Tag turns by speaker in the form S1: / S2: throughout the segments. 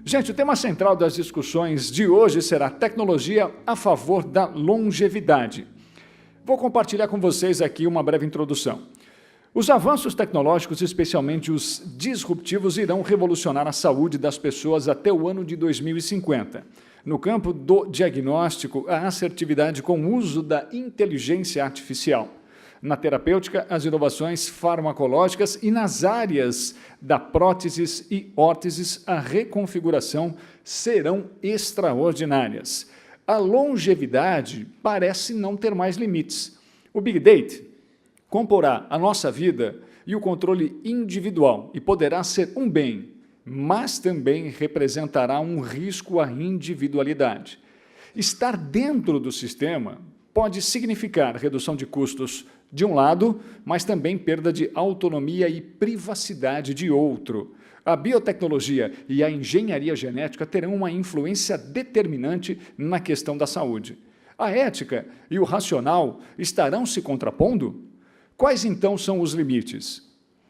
S1: Gente, o tema central das discussões de hoje será tecnologia a favor da longevidade. Vou compartilhar com vocês aqui uma breve introdução. Os avanços tecnológicos, especialmente os disruptivos, irão revolucionar a saúde das pessoas até o ano de 2050. No campo do diagnóstico, a assertividade com o uso da inteligência artificial. Na terapêutica, as inovações farmacológicas e nas áreas da próteses e órteses, a reconfiguração serão extraordinárias. A longevidade parece não ter mais limites. O Big Data comporá a nossa vida e o controle individual e poderá ser um bem, mas também representará um risco à individualidade. Estar dentro do sistema pode significar redução de custos de um lado, mas também perda de autonomia e privacidade de outro. A biotecnologia e a engenharia genética terão uma influência determinante na questão da saúde. A ética e o racional estarão se contrapondo? Quais, então, são os limites?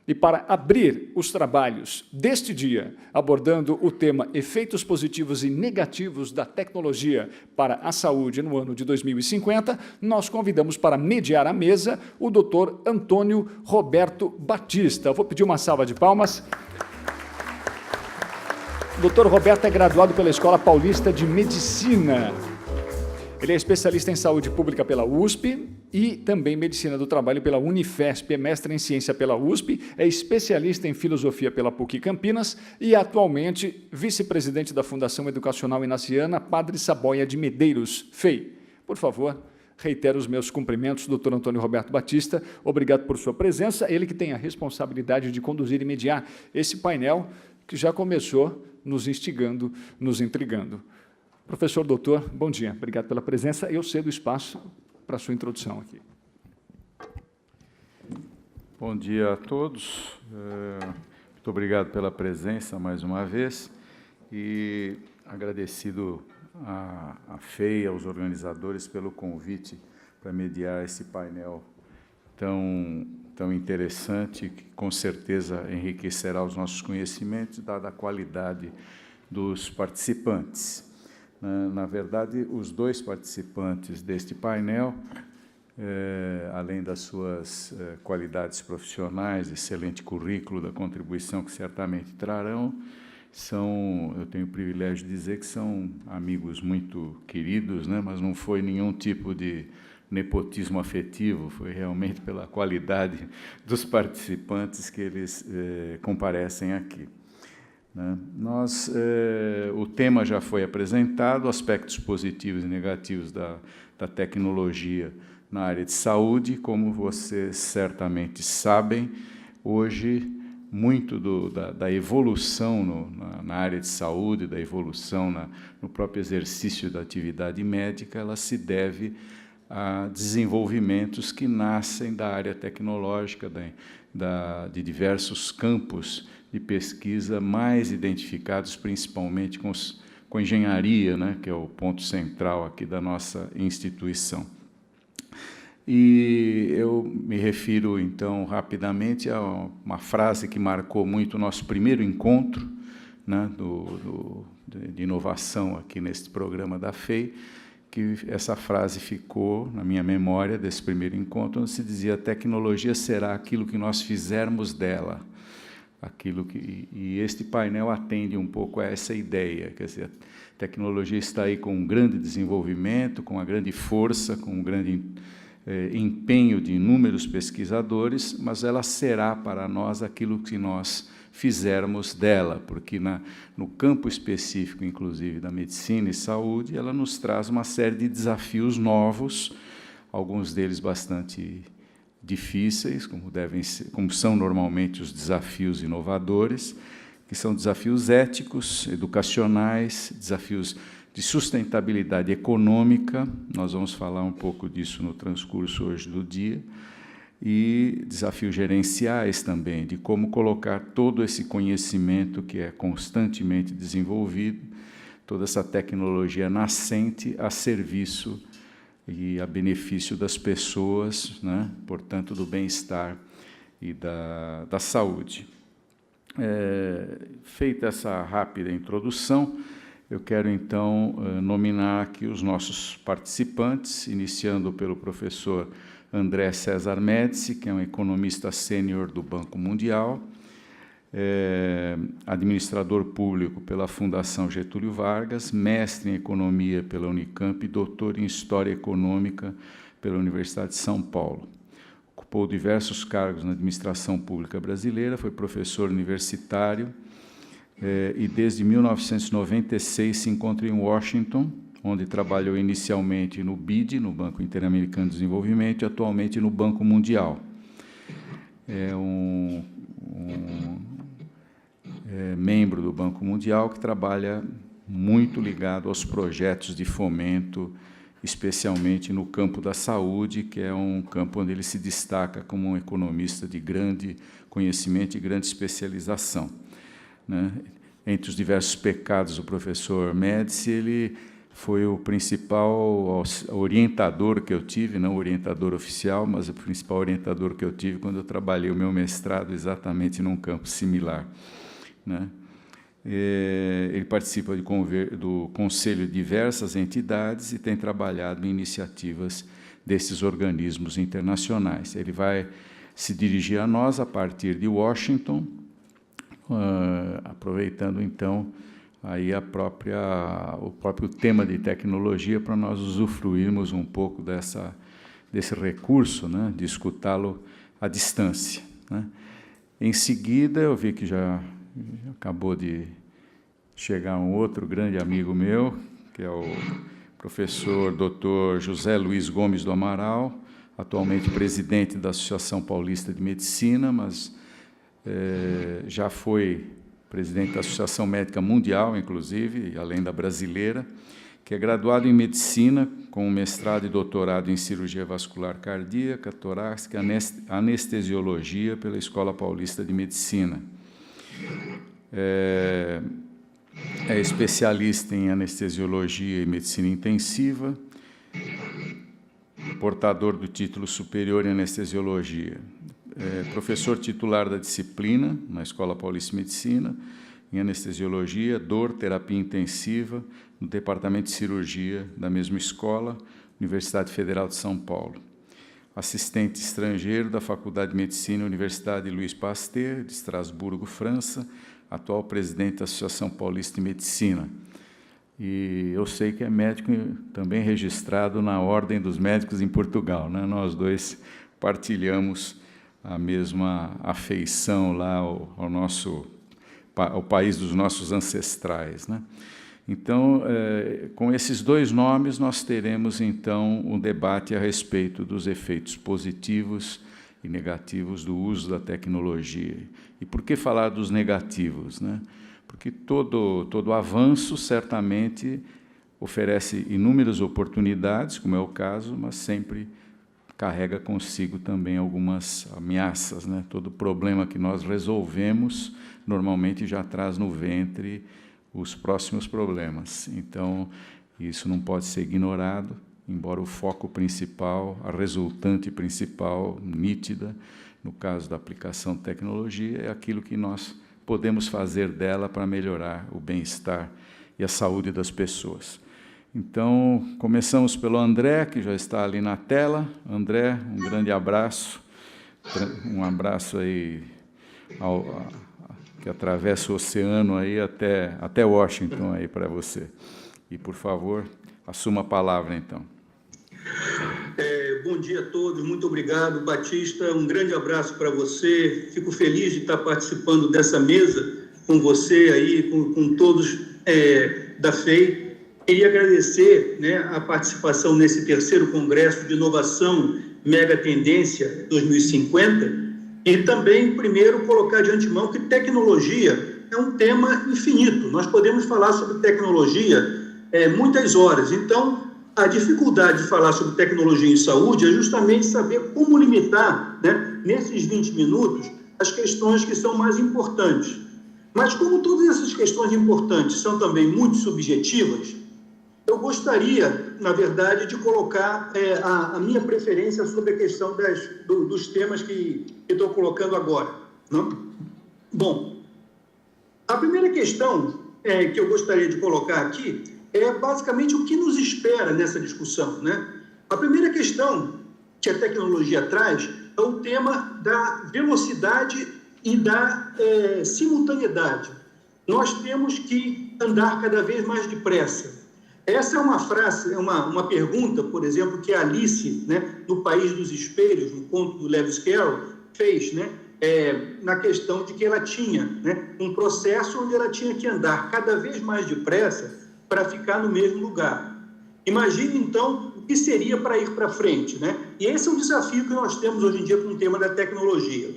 S1: E para abrir os trabalhos deste dia, abordando o tema efeitos positivos e negativos da tecnologia para a saúde no ano de 2050, nós convidamos para mediar a mesa o Dr. Antônio Roberto Batista. Eu vou pedir uma salva de palmas. O Dr. Roberto é graduado pela Escola Paulista de Medicina. Ele é especialista em saúde pública pela USP e também medicina do trabalho pela Unifesp, é mestre em ciência pela USP, é especialista em filosofia pela PUC Campinas e atualmente vice-presidente da Fundação Educacional Inaciana Padre Saboia de Medeiros, FEI. Por favor, reitero os meus cumprimentos, doutor Antônio Roberto Batista, obrigado por sua presença, ele que tem a responsabilidade de conduzir e mediar esse painel que já começou nos instigando, nos intrigando. Professor, doutor, bom dia. Obrigado pela presença. Eu cedo o espaço para a sua introdução aqui.
S2: Bom dia a todos. Muito obrigado pela presença mais uma vez e agradecido à FEI, aos organizadores, pelo convite para mediar esse painel tão interessante, que com certeza enriquecerá os nossos conhecimentos, dada a qualidade dos participantes. Na verdade, os dois participantes deste painel, além das suas qualidades profissionais, excelente currículo da contribuição que certamente trarão, eu tenho o privilégio de dizer que são amigos muito queridos, né? Mas não foi nenhum tipo de nepotismo afetivo, foi realmente pela qualidade dos participantes que eles comparecem aqui. O tema já foi apresentado, aspectos positivos e negativos da tecnologia na área de saúde. Como vocês certamente sabem, hoje, muito da evolução na área de saúde, da evolução no próprio exercício da atividade médica, ela se deve a desenvolvimentos que nascem da área tecnológica, de diversos campos de pesquisa mais identificados principalmente com a engenharia, né, que é o ponto central aqui da nossa instituição. E eu me refiro, então, rapidamente a uma frase que marcou muito o nosso primeiro encontro, né, de inovação aqui neste programa da FEI, que essa frase ficou na minha memória desse primeiro encontro, onde se dizia: a tecnologia será aquilo que nós fizermos dela. E este painel atende um pouco a essa ideia, quer dizer, a tecnologia está aí com um grande desenvolvimento, com uma grande força, com um grande empenho de inúmeros pesquisadores, mas ela será para nós aquilo que nós fizermos dela, porque no campo específico, inclusive, da medicina e saúde, ela nos traz uma série de desafios novos, alguns deles bastante difíceis, como são normalmente os desafios inovadores, que são desafios éticos, educacionais, desafios de sustentabilidade econômica, nós vamos falar um pouco disso no transcurso hoje do dia, e desafios gerenciais também, de como colocar todo esse conhecimento que é constantemente desenvolvido, toda essa tecnologia nascente a serviço e a benefício das pessoas, né? Portanto, do bem-estar e da saúde. Feita essa rápida introdução, eu quero, então, nominar aqui os nossos participantes, iniciando pelo professor André César Médici, que é um economista sênior do Banco Mundial, administrador público pela Fundação Getúlio Vargas, mestre em Economia pela Unicamp e doutor em História Econômica pela Universidade de São Paulo. Ocupou diversos cargos na administração pública brasileira, foi professor universitário e, desde 1996, se encontra em Washington, onde trabalhou inicialmente no BID, no Banco Interamericano de Desenvolvimento, e atualmente no Banco Mundial. É membro do Banco Mundial que trabalha muito ligado aos projetos de fomento, especialmente no campo da saúde, que é um campo onde ele se destaca como um economista de grande conhecimento e grande especialização, né? Entre os diversos pecados do professor Médici, ele foi o principal orientador que eu tive, não orientador oficial, mas o principal orientador que eu tive quando eu trabalhei o meu mestrado exatamente num campo similar, né? Ele participa do conselho de diversas entidades e tem trabalhado em iniciativas desses organismos internacionais. Ele vai se dirigir a nós a partir de Washington, aproveitando, então, aí o próprio tema de tecnologia para nós usufruirmos um pouco desse recurso, né, de escutá-lo à distância, né. Em seguida, eu vi que já acabou de chegar um outro grande amigo meu, que é o professor Dr. José Luiz Gomes do Amaral, atualmente presidente da Associação Paulista de Medicina, mas já foi presidente da Associação Médica Mundial, inclusive, além da brasileira, que é graduado em Medicina, com mestrado e doutorado em Cirurgia Vascular Cardíaca, Torácica e Anestesiologia pela Escola Paulista de Medicina. É especialista em Anestesiologia e Medicina Intensiva, portador do título superior em Anestesiologia. Professor titular da disciplina na Escola Paulista de Medicina, em Anestesiologia, Dor, Terapia Intensiva, no Departamento de Cirurgia da mesma escola, Universidade Federal de São Paulo. Assistente estrangeiro da Faculdade de Medicina, Universidade Louis Pasteur, de Estrasburgo, França, atual presidente da Associação Paulista de Medicina. E eu sei que é médico também registrado na Ordem dos Médicos em Portugal, né? Nós dois partilhamos a mesma afeição lá ao país dos nossos ancestrais, né? Então, com esses dois nomes, nós teremos, então, um debate a respeito dos efeitos positivos e negativos do uso da tecnologia. E por que falar dos negativos, né? Porque todo avanço, certamente, oferece inúmeras oportunidades, como é o caso, mas sempre carrega consigo também algumas ameaças, né? Todo problema que nós resolvemos, normalmente já traz no ventre os próximos problemas. Então, isso não pode ser ignorado, embora o foco principal, a resultante principal, nítida, no caso da aplicação de tecnologia, é aquilo que nós podemos fazer dela para melhorar o bem-estar e a saúde das pessoas. Então, começamos pelo André, que já está ali na tela. André, um grande abraço, um abraço aí que atravessa o oceano aí até Washington aí para você. E, por favor, assuma a palavra, então.
S3: Bom dia a todos, muito obrigado, Batista, um grande abraço para você, fico feliz de estar participando dessa mesa com você aí, com todos da FEI. Queria agradecer, né, a participação nesse terceiro Congresso de Inovação Mega Tendência 2050 e também, primeiro, colocar de antemão que tecnologia é um tema infinito. Nós podemos falar sobre tecnologia muitas horas. Então, a dificuldade de falar sobre tecnologia em saúde é justamente saber como limitar, né, nesses 20 minutos, as questões que são mais importantes. Mas como todas essas questões importantes são também muito subjetivas, eu gostaria, na verdade, de colocar a minha preferência sobre a questão dos temas que estou colocando agora. Não? Bom, A primeira questão que eu gostaria de colocar aqui é basicamente o que nos espera nessa discussão, né? A primeira questão que a tecnologia traz é o tema da velocidade e da simultaneidade. Nós temos que andar cada vez mais depressa. Essa é uma frase, uma pergunta, por exemplo, que a Alice, né, no País dos Espelhos, no conto do Lewis Carroll, fez, né, na questão de que ela tinha, né, um processo onde ela tinha que andar cada vez mais depressa para ficar no mesmo lugar. Imagine, então, o que seria para ir para frente, né? E esse é um desafio que nós temos hoje em dia com o tema da tecnologia.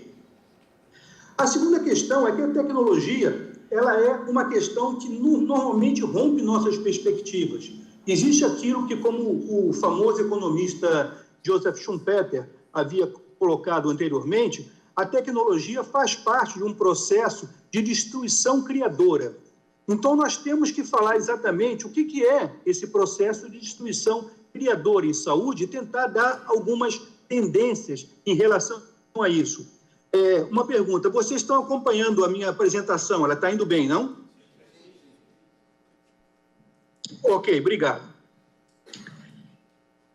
S3: A segunda questão é que a tecnologia ela é uma questão que normalmente rompe nossas perspectivas. Existe aquilo que, como o famoso economista Joseph Schumpeter havia colocado anteriormente, a tecnologia faz parte de um processo de destruição criadora. Então, nós temos que falar exatamente o que é esse processo de destruição criadora em saúde e tentar dar algumas tendências em relação a isso. Uma pergunta, vocês estão acompanhando a minha apresentação, ela está indo bem, não? Ok, obrigado.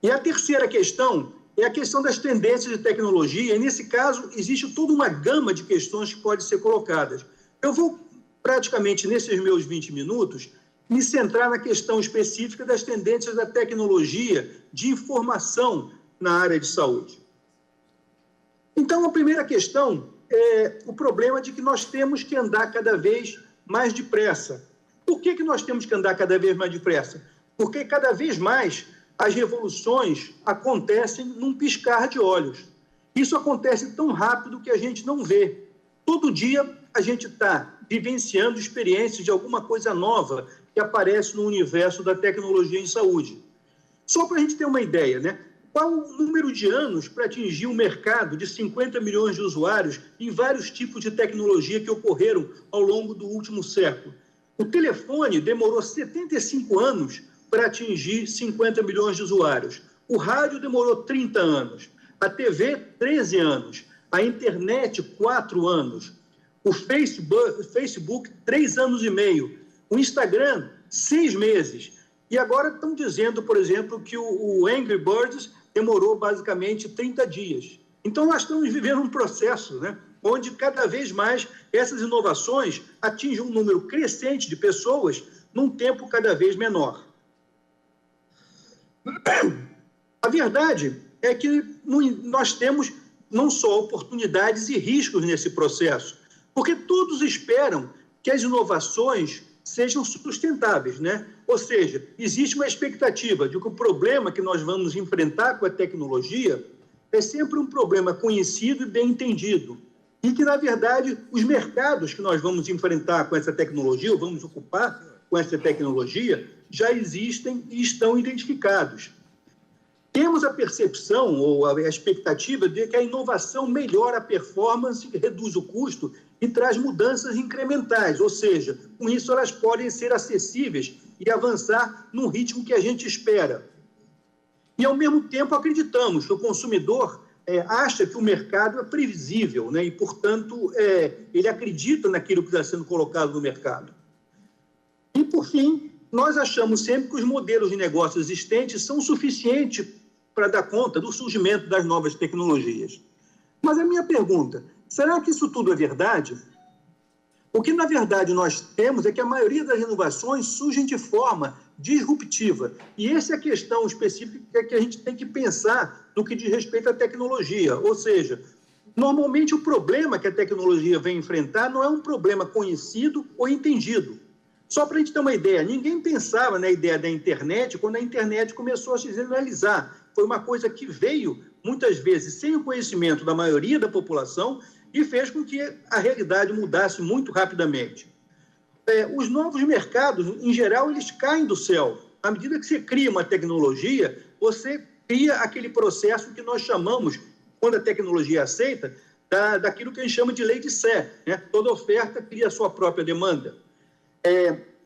S3: E a terceira questão é a questão das tendências de tecnologia, e nesse caso existe toda uma gama de questões que podem ser colocadas. Eu vou, praticamente nesses meus 20 minutos, me centrar na questão específica das tendências da tecnologia de informação na área de saúde. Então, a primeira questão é o problema de que nós temos que andar cada vez mais depressa. Por que nós temos que andar cada vez mais depressa? Porque cada vez mais as revoluções acontecem num piscar de olhos. Isso acontece tão rápido que a gente não vê. Todo dia a gente está vivenciando experiências de alguma coisa nova que aparece no universo da tecnologia em saúde. Só para a gente ter uma ideia, né? Qual o número de anos para atingir um mercado de 50 milhões de usuários em vários tipos de tecnologia que ocorreram ao longo do último século? O telefone demorou 75 anos para atingir 50 milhões de usuários. O rádio demorou 30 anos. A TV, 13 anos. A internet, 4 anos. O Facebook 3 anos e meio. O Instagram, 6 meses. E agora estão dizendo, por exemplo, que o Angry Birds demorou basicamente 30 dias. Então, nós estamos vivendo um processo, né, onde cada vez mais essas inovações atingem um número crescente de pessoas num tempo cada vez menor. A verdade é que nós temos não só oportunidades e riscos nesse processo, porque todos esperam que as inovações sejam sustentáveis, né? Ou seja, existe uma expectativa de que o problema que nós vamos enfrentar com a tecnologia é sempre um problema conhecido e bem entendido, e que, na verdade, os mercados que nós vamos enfrentar com essa tecnologia, ou vamos ocupar com essa tecnologia, já existem e estão identificados. Temos a percepção ou a expectativa de que a inovação melhora a performance, reduz o custo e traz mudanças incrementais, ou seja, com isso elas podem ser acessíveis e avançar no ritmo que a gente espera. E, ao mesmo tempo, acreditamos que o consumidor acha que o mercado é previsível, né? E, portanto, ele acredita naquilo que está sendo colocado no mercado. E, por fim, nós achamos sempre que os modelos de negócio existentes são suficientes para dar conta do surgimento das novas tecnologias. Mas a minha pergunta, será que isso tudo é verdade? O que, na verdade, nós temos é que a maioria das inovações surgem de forma disruptiva. E essa é a questão específica que a gente tem que pensar no que diz respeito à tecnologia. Ou seja, normalmente o problema que a tecnologia vem enfrentar não é um problema conhecido ou entendido. Só para a gente ter uma ideia, ninguém pensava na ideia da internet quando a internet começou a se generalizar. Foi uma coisa que veio, muitas vezes, sem o conhecimento da maioria da população e fez com que a realidade mudasse muito rapidamente. Os novos mercados, em geral, eles caem do céu. À medida que você cria uma tecnologia, você cria aquele processo que nós chamamos, quando a tecnologia é aceita, daquilo que a gente chama de lei de Sé, né? Toda oferta cria a sua própria demanda.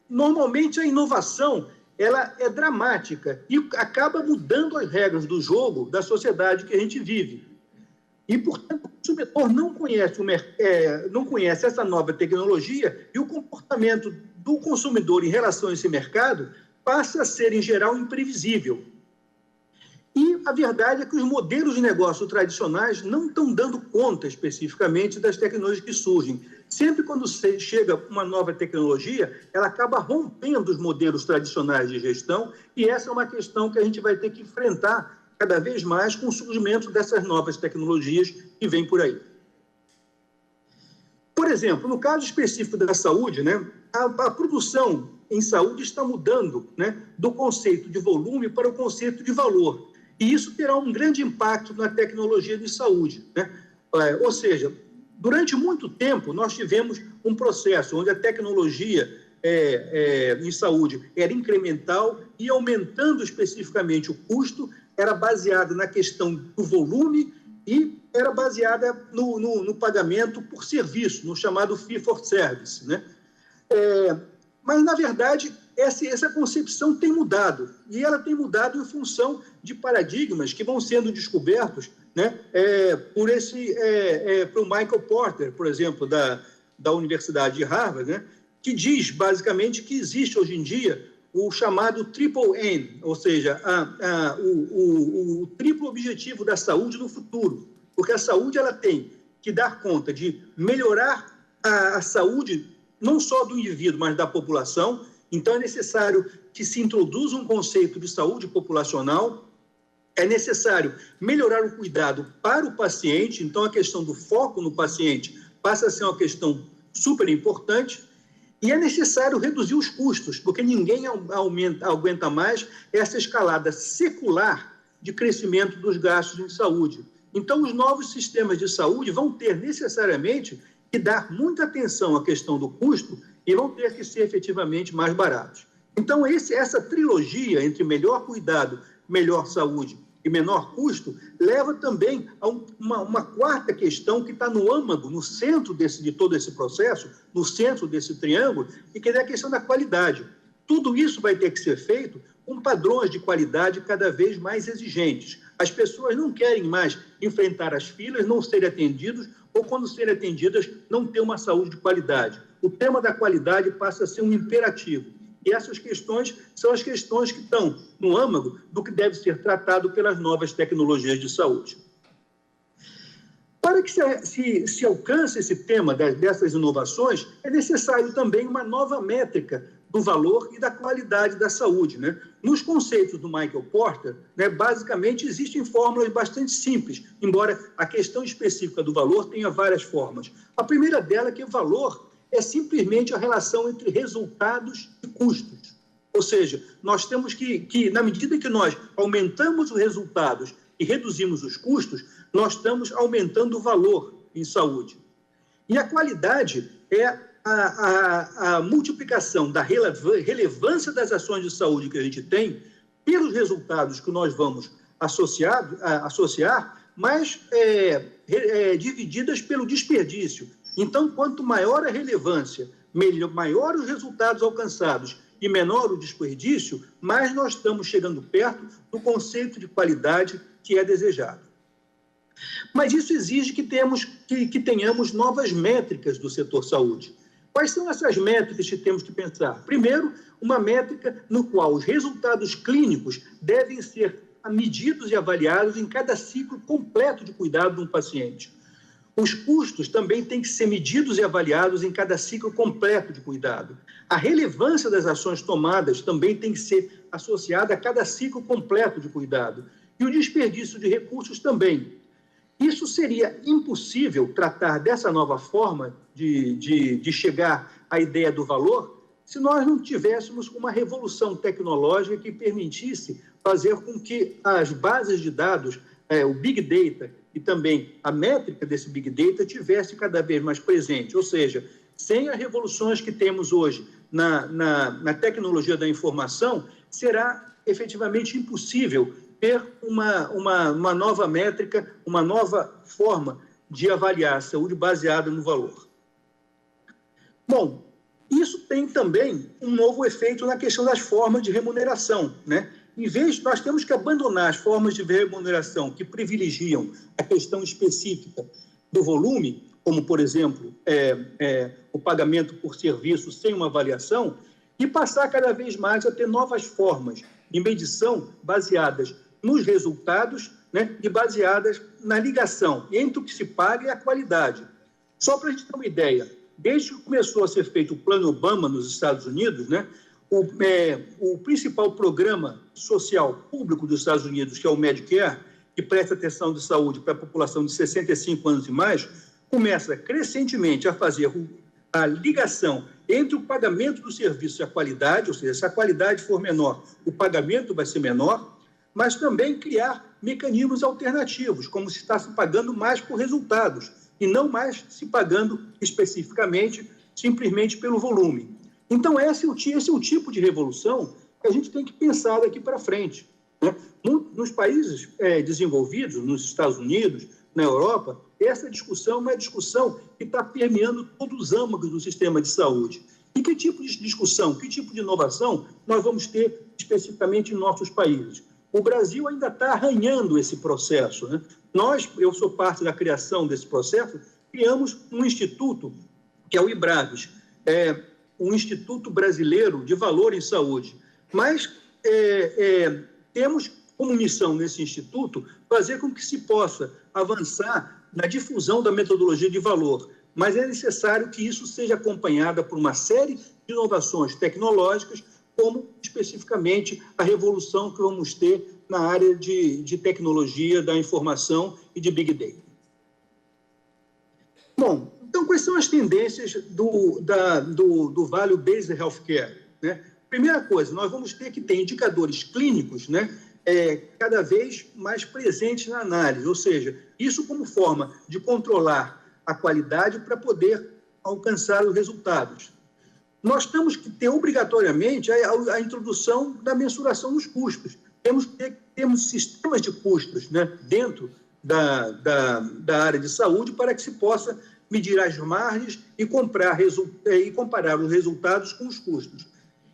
S3: Normalmente, a inovação ela é dramática e acaba mudando as regras do jogo da sociedade que a gente vive. E, portanto, o consumidor não conhece essa nova tecnologia e o comportamento do consumidor em relação a esse mercado passa a ser, em geral, imprevisível. E a verdade é que os modelos de negócio tradicionais não estão dando conta especificamente das tecnologias que surgem. Sempre quando chega uma nova tecnologia, ela acaba rompendo os modelos tradicionais de gestão, e essa é uma questão que a gente vai ter que enfrentar cada vez mais com o surgimento dessas novas tecnologias que vêm por aí. Por exemplo, no caso específico da saúde, né, a produção em saúde está mudando, né, do conceito de volume para o conceito de valor. E isso terá um grande impacto na tecnologia de saúde, né? Ou seja, durante muito tempo, nós tivemos um processo onde a tecnologia em saúde era incremental e aumentando especificamente o custo, era baseada na questão do volume e era baseada no pagamento por serviço, no chamado fee for service, né? Mas, na verdade, essa concepção tem mudado, e ela tem mudado em função de paradigmas que vão sendo descobertos, né, por Michael Porter, por exemplo, da Universidade de Harvard, né, que diz, basicamente, que existe hoje em dia o chamado Triple N, ou seja, o triplo objetivo da saúde no futuro, porque a saúde ela tem que dar conta de melhorar a saúde não só do indivíduo, mas da população. Então, é necessário que se introduza um conceito de saúde populacional, é necessário melhorar o cuidado para o paciente, então a questão do foco no paciente passa a ser uma questão super importante, e é necessário reduzir os custos, porque ninguém aguenta mais essa escalada secular de crescimento dos gastos em saúde. Então, os novos sistemas de saúde vão ter necessariamente que dar muita atenção à questão do custo e vão ter que ser efetivamente mais baratos. Então, essa trilogia entre melhor cuidado, melhor saúde e menor custo leva também a uma quarta questão que está no âmago, no centro de todo esse processo, no centro desse triângulo, e que é a questão da qualidade. Tudo isso vai ter que ser feito com padrões de qualidade cada vez mais exigentes. As pessoas não querem mais enfrentar as filas, não serem atendidos, ou quando serem atendidas, não ter uma saúde de qualidade. O tema da qualidade passa a ser um imperativo. E essas questões são as questões que estão no âmago do que deve ser tratado pelas novas tecnologias de saúde. Para que se alcance esse tema dessas inovações, é necessário também uma nova métrica do valor e da qualidade da saúde, né? Nos conceitos do Michael Porter, né, basicamente existem fórmulas bastante simples, embora a questão específica do valor tenha várias formas. A primeira dela é que o valor é simplesmente a relação entre resultados e custos. Ou seja, nós temos que na medida que nós aumentamos os resultados e reduzimos os custos, nós estamos aumentando o valor em saúde. E a qualidade é a multiplicação da relevância das ações de saúde que a gente tem pelos resultados que nós vamos associar, mas divididas pelo desperdício. Então, quanto maior a relevância, maior os resultados alcançados e menor o desperdício, mais nós estamos chegando perto do conceito de qualidade que é desejado. Mas isso exige que tenhamos novas métricas do setor saúde. Quais são essas métricas que temos que pensar? Primeiro, uma métrica no qual os resultados clínicos devem ser medidos e avaliados em cada ciclo completo de cuidado de um paciente. Os custos também têm que ser medidos e avaliados em cada ciclo completo de cuidado. A relevância das ações tomadas também tem que ser associada a cada ciclo completo de cuidado. E o desperdício de recursos também. Isso seria impossível tratar dessa nova forma de chegar à ideia do valor se nós não tivéssemos uma revolução tecnológica que permitisse fazer com que as bases de dados, o Big Data e também a métrica desse Big Data tivesse cada vez mais presente. Ou seja, sem as revoluções que temos hoje na tecnologia da informação, será efetivamente impossível ter uma nova métrica, uma nova forma de avaliar a saúde baseada no valor. Bom, isso tem também um novo efeito na questão das formas de remuneração, né? Em vez, nós temos que abandonar as formas de remuneração que privilegiam a questão específica do volume, como, por exemplo, o pagamento por serviço sem uma avaliação, e passar cada vez mais a ter novas formas de medição baseadas nos resultados, né, e baseadas na ligação entre o que se paga e a qualidade. Só para a gente ter uma ideia, desde que começou a ser feito o Plano Obama nos Estados Unidos, né, o principal programa social público dos Estados Unidos, que é o Medicare, que presta atenção de saúde para a população de 65 anos e mais, começa crescentemente a fazer a ligação entre o pagamento do serviço e a qualidade, ou seja, se a qualidade for menor, o pagamento vai ser menor, mas também criar mecanismos alternativos, como se está se pagando mais por resultados, e não mais se pagando especificamente, simplesmente pelo volume. Então, esse é o tipo de revolução que a gente tem que pensar daqui para frente, né? Nos países desenvolvidos, nos Estados Unidos, na Europa, essa discussão é uma discussão que está permeando todos os âmbitos do sistema de saúde. E que tipo de discussão, que tipo de inovação nós vamos ter especificamente em nossos países? O Brasil ainda está arranhando esse processo, né? Eu sou parte da criação desse processo, criamos um instituto, que é o IBRAVES, um Instituto Brasileiro de Valor em Saúde. Mas temos como missão nesse instituto fazer com que se possa avançar na difusão da metodologia de valor, mas é necessário que isso seja acompanhado por uma série de inovações tecnológicas, como especificamente a revolução que vamos ter na área de tecnologia da informação e de Big Data. Bom, então quais são as tendências do Value Based Healthcare, né? Primeira coisa, nós vamos ter que ter indicadores clínicos, né, cada vez mais presentes na análise, ou seja, isso como forma de controlar a qualidade para poder alcançar os resultados. Nós temos que ter obrigatoriamente a introdução da mensuração dos custos. Temos sistemas de custos, né, dentro da área de saúde para que se possa medir as margens e comparar os resultados com os custos.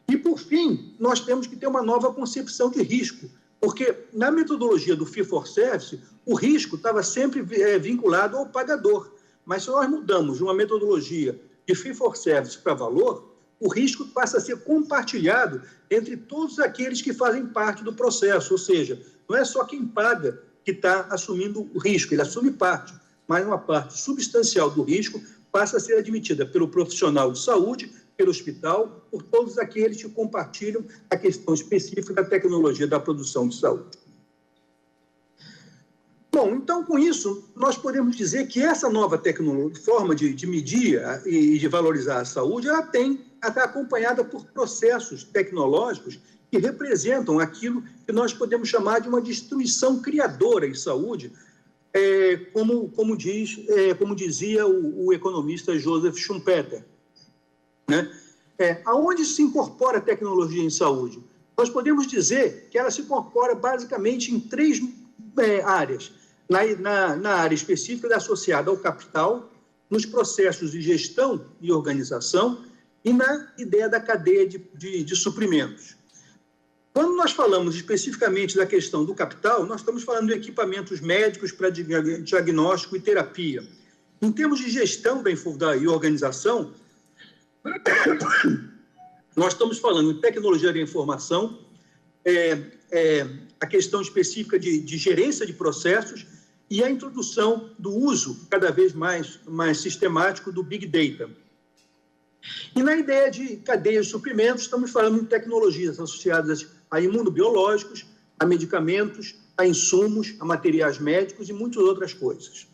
S3: E, por fim, nós temos que ter uma nova concepção de risco, porque na metodologia do Fee-for-Service, o risco estava sempre vinculado ao pagador. Mas se nós mudamos de uma metodologia de Fee-for-Service para valor, o risco passa a ser compartilhado entre todos aqueles que fazem parte do processo, ou seja, não é só quem paga que está assumindo o risco, ele assume parte, mas uma parte substancial do risco passa a ser admitida pelo profissional de saúde, pelo hospital, por todos aqueles que compartilham a questão específica da tecnologia da produção de saúde. Bom, então, com isso, nós podemos dizer que essa nova forma de medir e de valorizar a saúde, ela está acompanhada por processos tecnológicos que representam aquilo que nós podemos chamar de uma destruição criadora em saúde, como dizia o economista Joseph Schumpeter, né? Aonde se incorpora a tecnologia em saúde? Nós podemos dizer que ela se incorpora basicamente em três áreas. Na área específica associada ao capital, nos processos de gestão e organização e na ideia da cadeia de suprimentos. Quando nós falamos especificamente da questão do capital, nós estamos falando de equipamentos médicos para diagnóstico e terapia. Em termos de gestão e organização, nós estamos falando de tecnologia da informação, a questão específica de gerência de processos e a introdução do uso cada vez mais sistemático do Big Data. E na ideia de cadeia de suprimentos, estamos falando de tecnologias associadas a imunobiológicos, a medicamentos, a insumos, a materiais médicos e muitas outras coisas.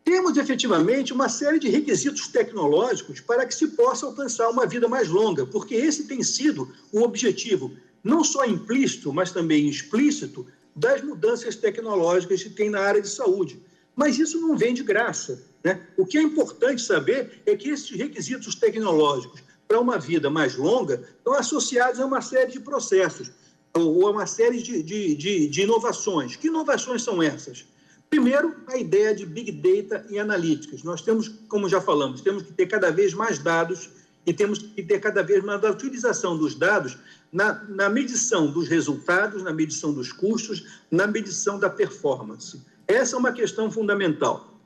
S3: Temos, efetivamente, uma série de requisitos tecnológicos para que se possa alcançar uma vida mais longa, porque esse tem sido o objetivo, não só implícito, mas também explícito, das mudanças tecnológicas que tem na área de saúde. Mas isso não vem de graça, né? O que é importante saber é que esses requisitos tecnológicos para uma vida mais longa estão associados a uma série de processos, ou a uma série de inovações. Que inovações são essas? Primeiro, a ideia de Big Data e analíticas. Nós temos, como já falamos, temos que ter cada vez mais dados e temos que ter cada vez mais a utilização dos dados na medição dos resultados, na medição dos custos, na medição da performance. Essa é uma questão fundamental.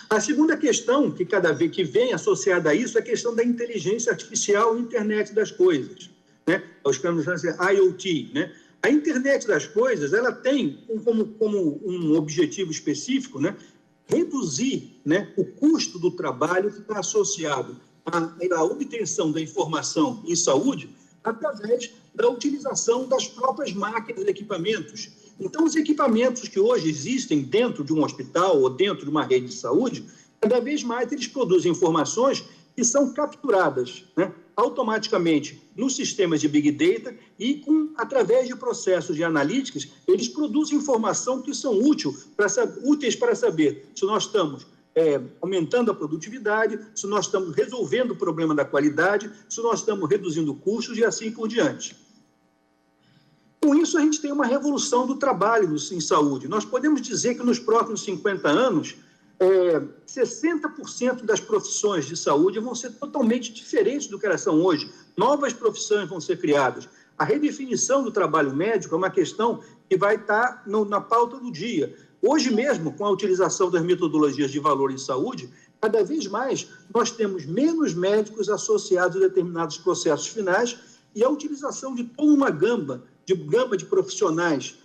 S3: A segunda questão que cada vez que vem associada a isso é a questão da inteligência artificial e internet das coisas, né? Os chamamos de IoT, né? A internet das coisas, ela tem como um objetivo específico, né, reduzir, né, o custo do trabalho que está associado à obtenção da informação em saúde através da utilização das próprias máquinas e equipamentos. Então, os equipamentos que hoje existem dentro de um hospital ou dentro de uma rede de saúde, cada vez mais eles produzem informações que são capturadas, né, automaticamente nos sistemas de Big Data e, através de processos de analíticas, eles produzem informação que são úteis para saber se nós estamos aumentando a produtividade, se nós estamos resolvendo o problema da qualidade, se nós estamos reduzindo custos e assim por diante. Com isso, a gente tem uma revolução do trabalho em saúde. Nós podemos dizer que nos próximos 50 anos, 60% das profissões de saúde vão ser totalmente diferentes do que elas são hoje. Novas profissões vão ser criadas. A redefinição do trabalho médico é uma questão que vai estar na pauta do dia. Hoje mesmo, com a utilização das metodologias de valor em saúde, cada vez mais nós temos menos médicos associados a determinados processos finais e a utilização de toda uma gama de profissionais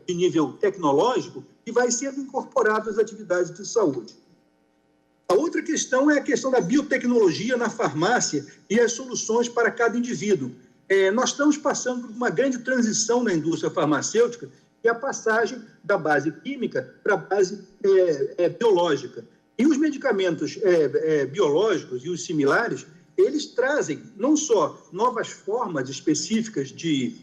S3: de nível tecnológico que vai sendo incorporado às atividades de saúde. A outra questão é a questão da biotecnologia na farmácia e as soluções para cada indivíduo. Nós estamos passando por uma grande transição na indústria farmacêutica, que é a passagem da base química para a base biológica. E os medicamentos biológicos e os similares, eles trazem não só novas formas específicas de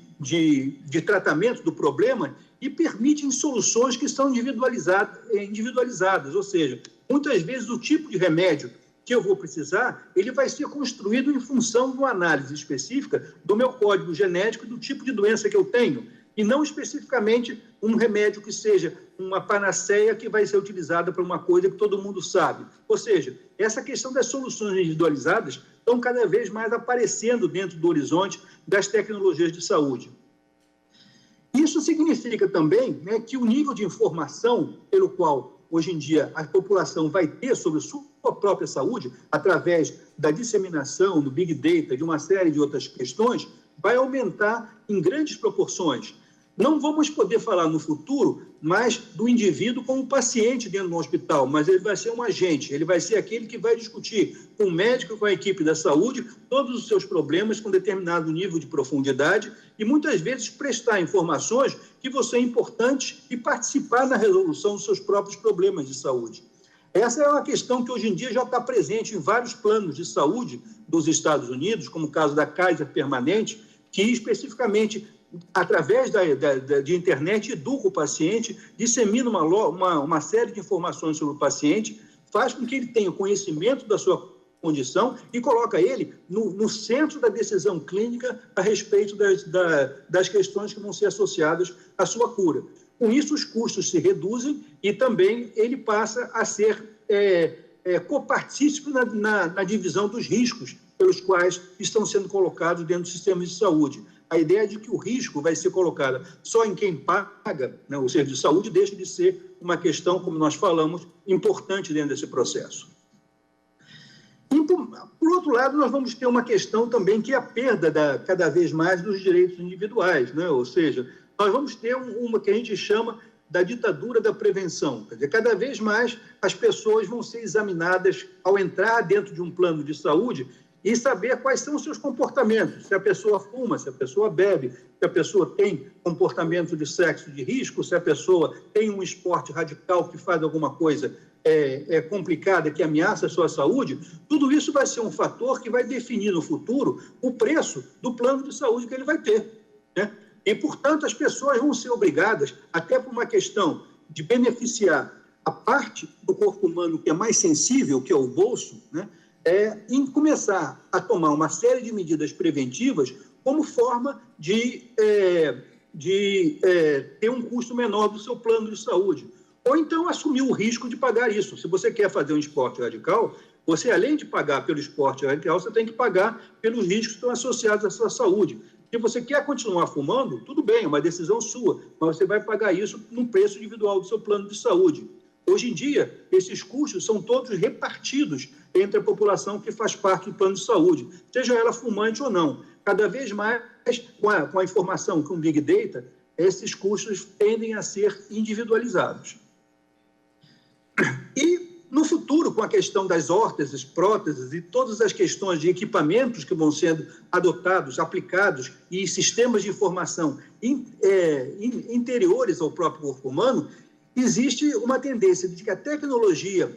S3: tratamento do problema e permitem soluções que são individualizadas, ou seja, muitas vezes o tipo de remédio que eu vou precisar, ele vai ser construído em função de uma análise específica do meu código genético, do tipo de doença que eu tenho, e não especificamente um remédio que seja uma panaceia que vai ser utilizada para uma coisa que todo mundo sabe. Ou seja, essa questão das soluções individualizadas estão cada vez mais aparecendo dentro do horizonte das tecnologias de saúde. Isso significa também, né, que o nível de informação pelo qual, hoje em dia, a população vai ter sobre sua própria saúde, através da disseminação do Big Data, de uma série de outras questões, vai aumentar em grandes proporções. Não vamos poder falar no futuro mais do indivíduo como paciente dentro do hospital, mas ele vai ser um agente, ele vai ser aquele que vai discutir com o médico, com a equipe da saúde, todos os seus problemas com determinado nível de profundidade e muitas vezes prestar informações que vão ser importantes e participar na resolução dos seus próprios problemas de saúde. Essa é uma questão que hoje em dia já está presente em vários planos de saúde dos Estados Unidos, como o caso da Kaiser Permanente, que especificamente, através de internet, educa o paciente, dissemina uma série de informações sobre o paciente, faz com que ele tenha conhecimento da sua condição e coloca ele no centro da decisão clínica a respeito das questões que vão ser associadas à sua cura. Com isso, os custos se reduzem e também ele passa a ser copartícipe na divisão dos riscos pelos quais estão sendo colocados dentro dos sistemas de saúde. A ideia de que o risco vai ser colocado só em quem paga, né, o serviço de saúde deixa de ser uma questão, como nós falamos, importante dentro desse processo. E, por outro lado, nós vamos ter uma questão também que é a perda cada vez mais dos direitos individuais, né? Ou seja, nós vamos ter uma que a gente chama da ditadura da prevenção. Quer dizer, cada vez mais as pessoas vão ser examinadas ao entrar dentro de um plano de saúde e saber quais são os seus comportamentos, se a pessoa fuma, se a pessoa bebe, se a pessoa tem comportamento de sexo de risco, se a pessoa tem um esporte radical que faz alguma coisa complicada, que ameaça a sua saúde. Tudo isso vai ser um fator que vai definir no futuro o preço do plano de saúde que ele vai ter, né? E, portanto, as pessoas vão ser obrigadas, até por uma questão de beneficiar a parte do corpo humano que é mais sensível, que é o bolso, né? Em começar a tomar uma série de medidas preventivas como forma de ter um custo menor do seu plano de saúde. Ou então assumir o risco de pagar isso. Se você quer fazer um esporte radical, Você, além de pagar pelo esporte radical, você tem que pagar pelos riscos que estão associados à sua saúde. Se você quer continuar fumando, tudo bem, é uma decisão sua, mas você vai pagar isso no preço individual do seu plano de saúde. Hoje em dia, esses custos são todos repartidos entre a população que faz parte do plano de saúde, seja ela fumante ou não. Cada vez mais, com a informação, com o Big Data, esses custos tendem a ser individualizados. E, no futuro, com a questão das órteses, próteses e todas as questões de equipamentos que vão sendo adotados, aplicados e sistemas de informação interiores ao próprio corpo humano, existe uma tendência de que a tecnologia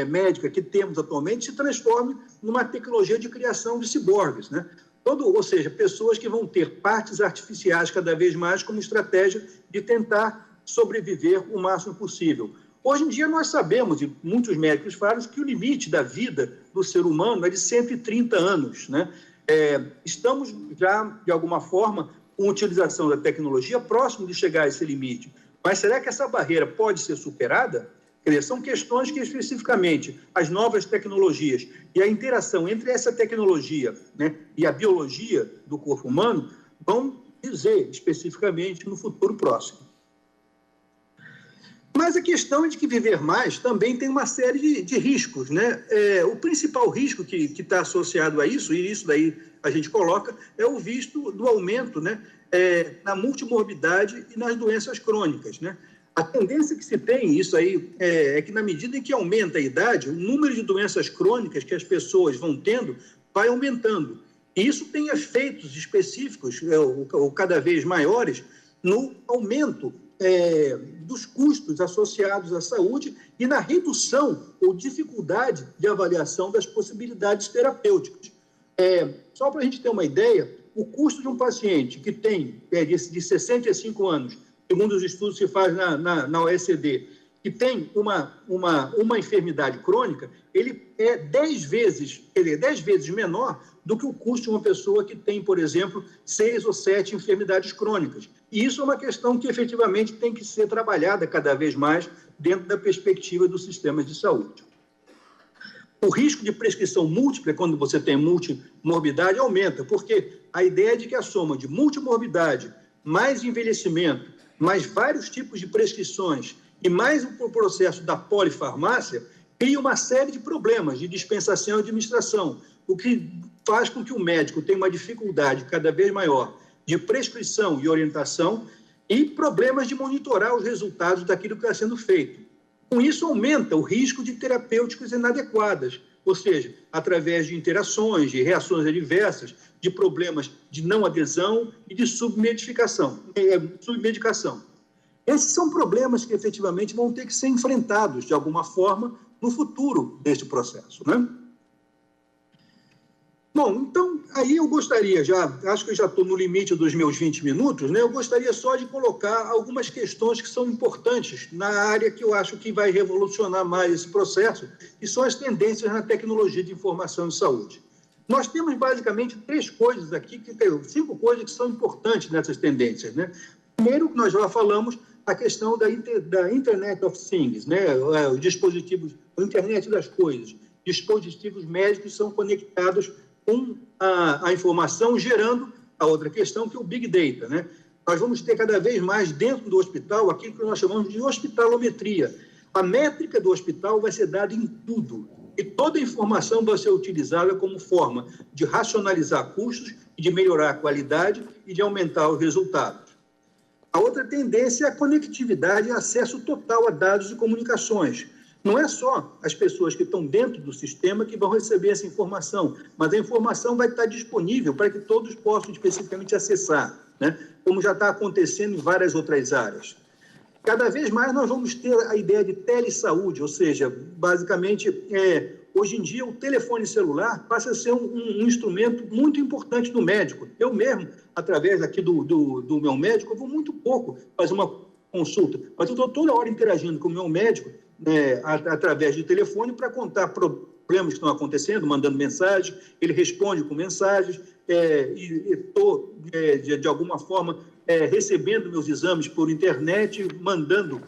S3: médica que temos atualmente se transforme numa tecnologia de criação de ciborgues, né? Ou seja, pessoas que vão ter partes artificiais cada vez mais como estratégia de tentar sobreviver o máximo possível. Hoje em dia nós sabemos, e muitos médicos falam, que o limite da vida do ser humano é de 130 anos, né? Estamos já, de alguma forma, com a utilização da tecnologia próximo de chegar a esse limite. Mas será que essa barreira pode ser superada? Quer dizer, são questões que, especificamente, as novas tecnologias e a interação entre essa tecnologia, né, e a biologia do corpo humano vão dizer, especificamente, no futuro próximo. Mas a questão é de que viver mais também tem uma série de riscos, né? O principal risco que está associado a isso, e isso daí a gente coloca, é o visto do aumento, né, na multimorbidade e nas doenças crônicas, né? A tendência que se tem, isso aí, é que na medida em que aumenta a idade, o número de doenças crônicas que as pessoas vão tendo vai aumentando. E isso tem efeitos específicos, ou cada vez maiores, no aumento dos custos associados à saúde e na redução ou dificuldade de avaliação das possibilidades terapêuticas. Só para a gente ter uma ideia, o custo de um paciente que tem de 65 anos, segundo os estudos que se faz na OECD, que tem uma enfermidade crônica, ele é 10 vezes menor do que o custo de uma pessoa que tem, por exemplo, 6 ou 7 enfermidades crônicas. E isso é uma questão que efetivamente tem que ser trabalhada cada vez mais dentro da perspectiva dos sistemas de saúde. O risco de prescrição múltipla, quando você tem multimorbidade, aumenta, porque a ideia é de que a soma de multimorbidade, mais envelhecimento, mais vários tipos de prescrições e mais o processo da polifarmácia cria uma série de problemas de dispensação e administração, o que faz com que o médico tenha uma dificuldade cada vez maior de prescrição e orientação e problemas de monitorar os resultados daquilo que está sendo feito. Com isso, aumenta o risco de terapêuticas inadequadas, ou seja, através de interações, de reações adversas, de problemas de não adesão e de submedicação. Esses são problemas que, efetivamente, vão ter que ser enfrentados, de alguma forma, no futuro deste processo, né? Bom, então, aí eu gostaria, acho que eu já estou no limite dos meus 20 minutos, né? Eu gostaria só de colocar algumas questões que são importantes na área que eu acho que vai revolucionar mais esse processo, que são as tendências na tecnologia de informação e saúde. Nós temos, basicamente, 5 coisas que são importantes nessas tendências, né? Primeiro, nós já falamos a questão da Internet of Things, né? Os dispositivos, a Internet das coisas, dispositivos médicos são conectados com a informação, gerando a outra questão, que é o Big Data, né? Nós vamos ter cada vez mais dentro do hospital aquilo que nós chamamos de hospitalometria. A métrica do hospital vai ser dada em tudo, e toda a informação vai ser utilizada como forma de racionalizar custos, de melhorar a qualidade e de aumentar os resultados. A outra tendência é a conectividade e acesso total a dados e comunicações. Não é só as pessoas que estão dentro do sistema que vão receber essa informação, mas a informação vai estar disponível para que todos possam especificamente acessar, né? Como já está acontecendo em várias outras áreas. Cada vez mais nós vamos ter a ideia de telesaúde, ou seja, basicamente, hoje em dia o telefone celular passa a ser um instrumento muito importante do médico. Eu mesmo, através aqui do meu médico, eu vou muito pouco fazer uma consulta, mas eu estou toda hora interagindo com o meu médico, através de telefone, para contar problemas que estão acontecendo, mandando mensagem, ele responde com mensagens, e estou, de alguma forma, recebendo meus exames por internet, mandando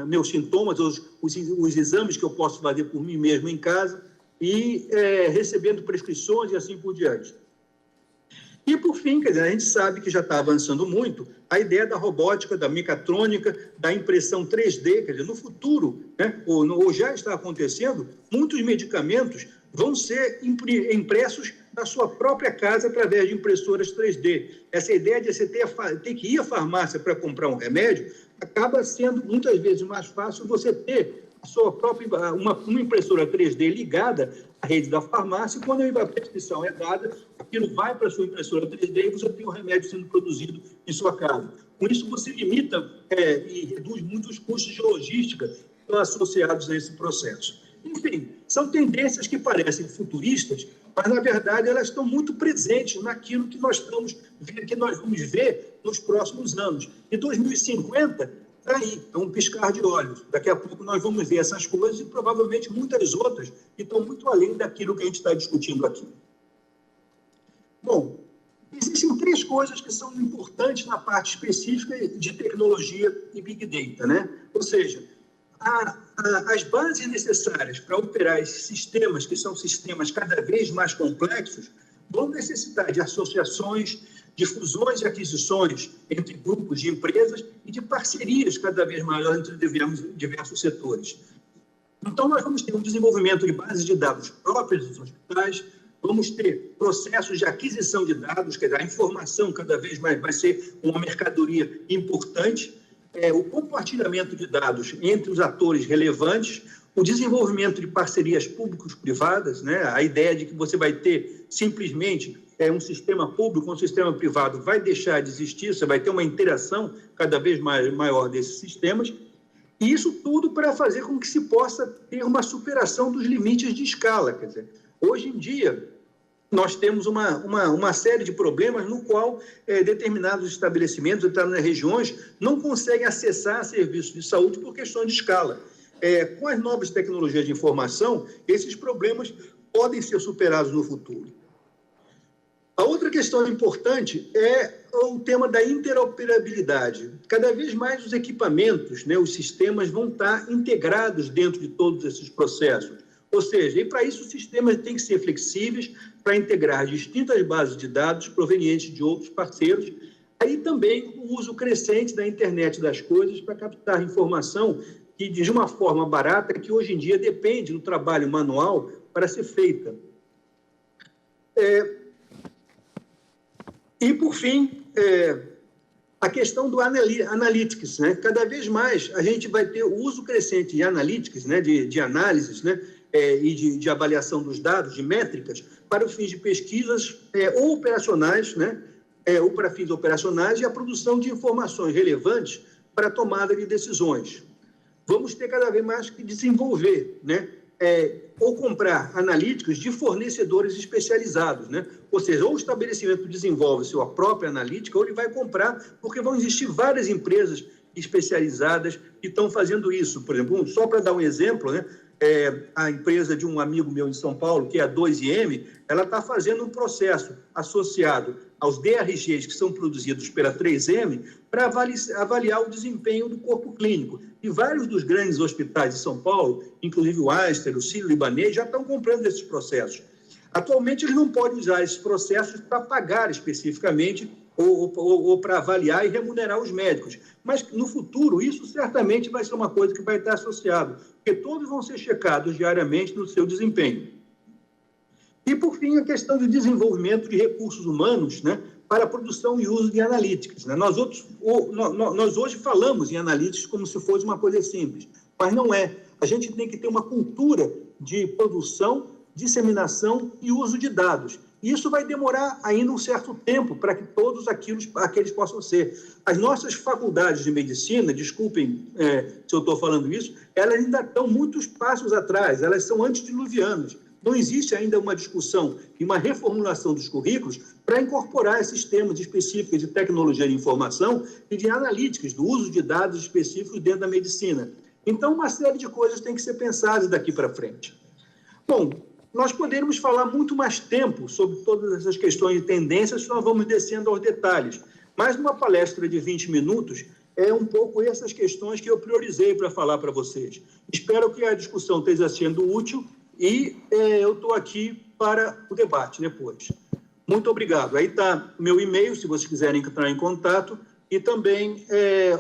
S3: meus sintomas, os exames que eu posso fazer por mim mesmo em casa e recebendo prescrições e assim por diante. E, por fim, quer dizer, a gente sabe que já está avançando muito a ideia da robótica, da mecatrônica, da impressão 3D, quer dizer, no futuro, né, ou já está acontecendo, muitos medicamentos vão ser impressos na sua própria casa através de impressoras 3D. Essa ideia de você ter que ir à farmácia para comprar um remédio acaba sendo, muitas vezes, mais fácil você ter a sua própria, uma impressora 3D ligada à rede da farmácia, e quando a prescrição é dada, aquilo vai para a sua impressora 3D e você tem o remédio sendo produzido em sua casa. Com isso, você limita e reduz muito os custos de logística que estão associados a esse processo. Enfim, são tendências que parecem futuristas, mas, na verdade, elas estão muito presentes naquilo que nós vamos ver nos próximos anos. E 2050 está aí, é um piscar de olhos. Daqui a pouco nós vamos ver essas coisas e provavelmente muitas outras que estão muito além daquilo que a gente está discutindo aqui. Bom, existem 3 coisas que são importantes na parte específica de tecnologia e Big Data, né? Ou seja, as bases necessárias para operar esses sistemas, que são sistemas cada vez mais complexos, vão necessitar de associações, de fusões e aquisições entre grupos de empresas e de parcerias cada vez maiores entre diversos setores. Então, nós vamos ter um desenvolvimento de bases de dados próprias dos hospitais, vamos ter processos de aquisição de dados, quer dizer, a informação cada vez mais vai ser uma mercadoria importante, o compartilhamento de dados entre os atores relevantes, o desenvolvimento de parcerias públicos-privadas, né? A ideia de que você vai ter simplesmente um sistema público, um sistema privado vai deixar de existir, você vai ter uma interação cada vez maior desses sistemas, e isso tudo para fazer com que se possa ter uma superação dos limites de escala. Quer dizer, hoje em dia, nós temos uma série de problemas no qual determinados estabelecimentos, determinadas regiões, não conseguem acessar serviços de saúde por questões de escala. Com as novas tecnologias de informação, esses problemas podem ser superados no futuro. A outra questão importante é o tema da interoperabilidade. Cada vez mais os equipamentos, né, os sistemas vão estar integrados dentro de todos esses processos. Ou seja, e para isso os sistemas têm que ser flexíveis para integrar distintas bases de dados provenientes de outros parceiros. Aí também o uso crescente da internet das coisas para captar informação que, de uma forma barata, que hoje em dia depende do trabalho manual para ser feita. E, por fim, a questão do analytics, né? Cada vez mais a gente vai ter o uso crescente de analytics, né? de análises, né? E de avaliação dos dados, de métricas, para os fins de pesquisas ou operacionais, né? Ou para fins operacionais, e a produção de informações relevantes para a tomada de decisões. Vamos ter cada vez mais que desenvolver, né? Ou comprar analíticos de fornecedores especializados, né? Ou seja, ou o estabelecimento desenvolve sua própria analítica, ou ele vai comprar, porque vão existir várias empresas especializadas que estão fazendo isso. Por exemplo, só para dar um exemplo, né? A empresa de um amigo meu em São Paulo, que é a 2IM, ela está fazendo um processo associado aos DRGs que são produzidos pela 3M para avaliar o desempenho do corpo clínico. E vários dos grandes hospitais de São Paulo, inclusive o Einstein, o Sírio-Libanês, já estão comprando esses processos. Atualmente, eles não podem usar esses processos para pagar especificamente ou para avaliar e remunerar os médicos. Mas, no futuro, isso certamente vai ser uma coisa que vai estar associado, porque todos vão ser checados diariamente no seu desempenho. E, por fim, a questão do desenvolvimento de recursos humanos, né, para a produção e uso de analytics, né? Nós hoje falamos em analytics como se fosse uma coisa simples, mas não é. A gente tem que ter uma cultura de produção, disseminação e uso de dados. E isso vai demorar ainda um certo tempo para que todos aqueles possam ser. As nossas faculdades de medicina, desculpem se eu estou falando isso, elas ainda estão muitos passos atrás, elas são antediluvianas. Não existe ainda uma discussão e uma reformulação dos currículos para incorporar esses temas específicos de tecnologia de informação e de analíticas, do uso de dados específicos dentro da medicina. Então, uma série de coisas tem que ser pensadas daqui para frente. Bom, nós poderíamos falar muito mais tempo sobre todas essas questões de tendências, nós vamos descendo aos detalhes. Mas, numa palestra de 20 minutos, é um pouco essas questões que eu priorizei para falar para vocês. Espero que a discussão esteja sendo útil e eu estou aqui para o debate depois. Muito obrigado. Aí está meu e-mail, se vocês quiserem entrar em contato, e também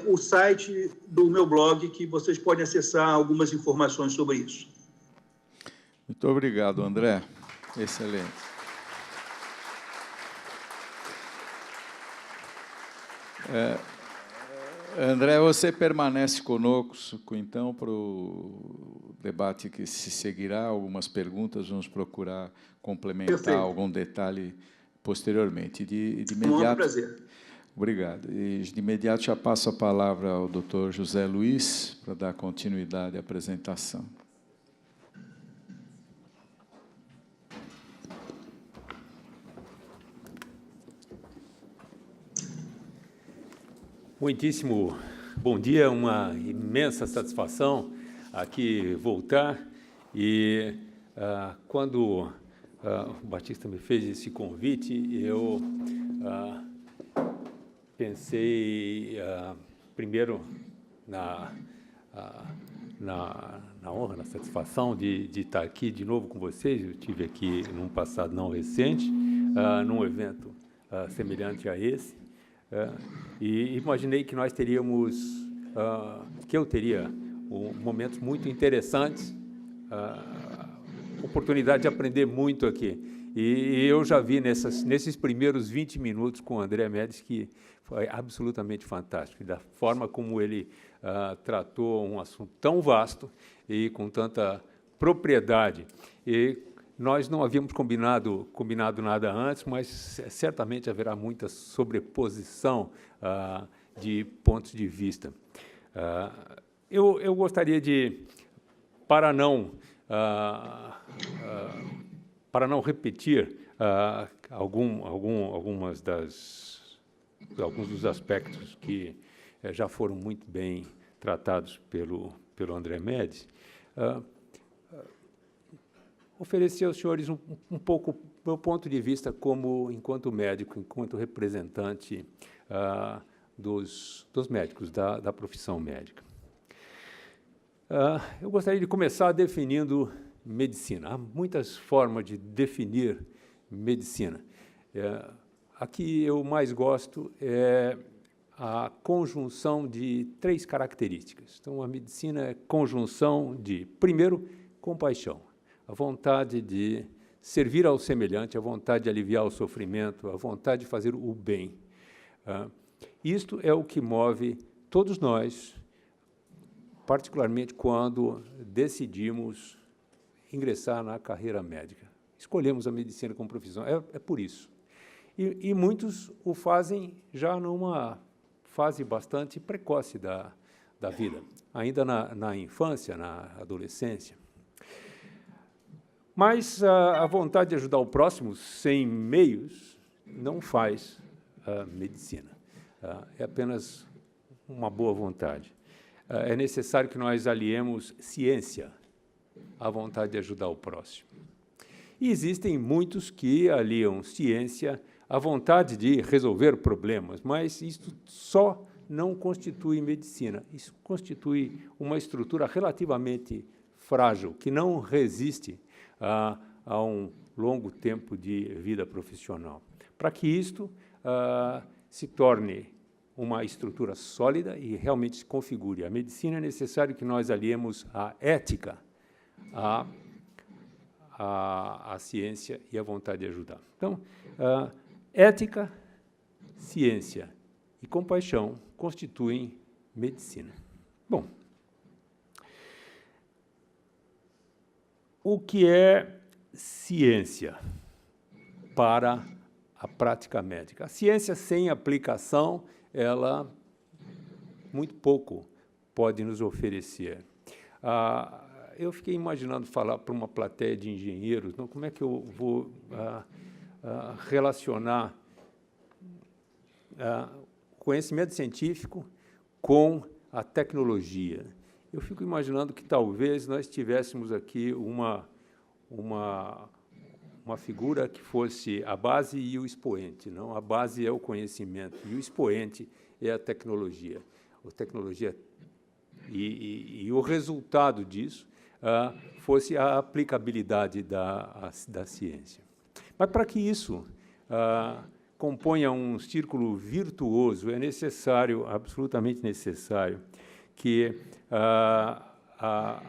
S3: o site do meu blog, que vocês podem acessar algumas informações sobre isso.
S2: Muito obrigado, André. Excelente. André, você permanece conosco, então, para o debate que se seguirá. Algumas perguntas, vamos procurar complementar
S3: Perfeito.
S2: Algum detalhe posteriormente. De
S3: Um
S2: imediato,
S3: prazer.
S2: Obrigado. E de imediato já passo a palavra ao Dr. José Luiz para dar continuidade à apresentação.
S4: Muitíssimo bom dia, uma imensa satisfação aqui voltar. E quando o Batista me fez esse convite, eu pensei primeiro na honra, na satisfação de estar aqui de novo com vocês. Eu estive aqui num passado não recente, num evento semelhante a esse. E imaginei que nós teríamos, que eu teria momentos muito interessantes, oportunidade de aprender muito aqui. E eu já vi nesses primeiros 20 minutos com o André Médici que foi absolutamente fantástico, da forma como ele tratou um assunto tão vasto e com tanta propriedade. E nós não havíamos combinado nada antes, mas certamente haverá muita sobreposição de pontos de vista. Eu gostaria de, para não repetir alguns dos aspectos que já foram muito bem tratados pelo André Médici, oferecer aos senhores um pouco o meu ponto de vista enquanto médico, enquanto representante dos médicos, da profissão médica. Eu gostaria de começar definindo medicina. Há muitas formas de definir medicina. A que eu mais gosto é a conjunção de 3 características. Então, a medicina é conjunção de, primeiro, compaixão, a vontade de servir ao semelhante, a vontade de aliviar o sofrimento, a vontade de fazer o bem. Isto é o que move todos nós, particularmente quando decidimos ingressar na carreira médica. Escolhemos a medicina como profissão, é por isso. E muitos o fazem já numa fase bastante precoce da vida, ainda na infância, na adolescência. Mas a vontade de ajudar o próximo sem meios não faz medicina. É apenas uma boa vontade. É necessário que nós aliemos ciência à vontade de ajudar o próximo. E existem muitos que aliam ciência à vontade de resolver problemas, mas isso só não constitui medicina. Isso constitui uma estrutura relativamente frágil, que não resiste a um longo tempo de vida profissional. Para que isto se torne uma estrutura sólida e realmente se configure a medicina, é necessário que nós aliemos a ética à ciência e à vontade de ajudar. Então, ética, ciência e compaixão constituem medicina. Bom, o que é ciência para a prática médica? A ciência sem aplicação, ela muito pouco pode nos oferecer. Eu fiquei imaginando falar para uma plateia de engenheiros, não, como é que eu vou relacionar conhecimento científico com a tecnologia. Eu fico imaginando que talvez nós tivéssemos aqui uma figura que fosse a base e o expoente. Não? A base é o conhecimento e o expoente é a tecnologia. tecnologia e o resultado disso fosse a aplicabilidade da ciência. Mas, para que isso componha um círculo virtuoso, é necessário, absolutamente necessário, que a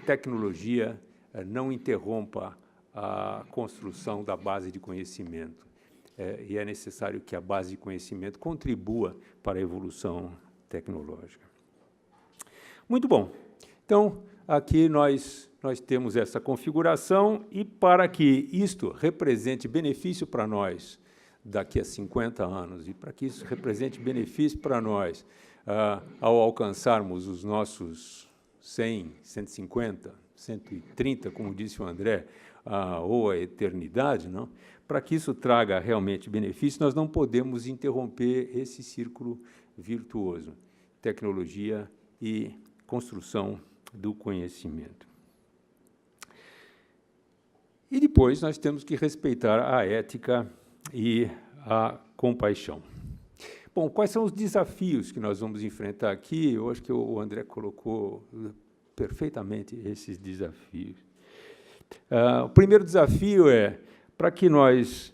S4: tecnologia não interrompa a construção da base de conhecimento. E é necessário que a base de conhecimento contribua para a evolução tecnológica. Muito bom. Então, aqui nós temos essa configuração, e para que isto represente benefício para nós daqui a 50 anos, e para que isso represente benefício para nós ao alcançarmos os nossos 100, 150, 130, como disse o André, ou a eternidade, não? Para que isso traga realmente benefício, nós não podemos interromper esse círculo virtuoso, tecnologia e construção do conhecimento. E depois nós temos que respeitar a ética e a compaixão. Bom, quais são os desafios que nós vamos enfrentar aqui? Eu acho que o André colocou perfeitamente esses desafios. O primeiro desafio é, para que nós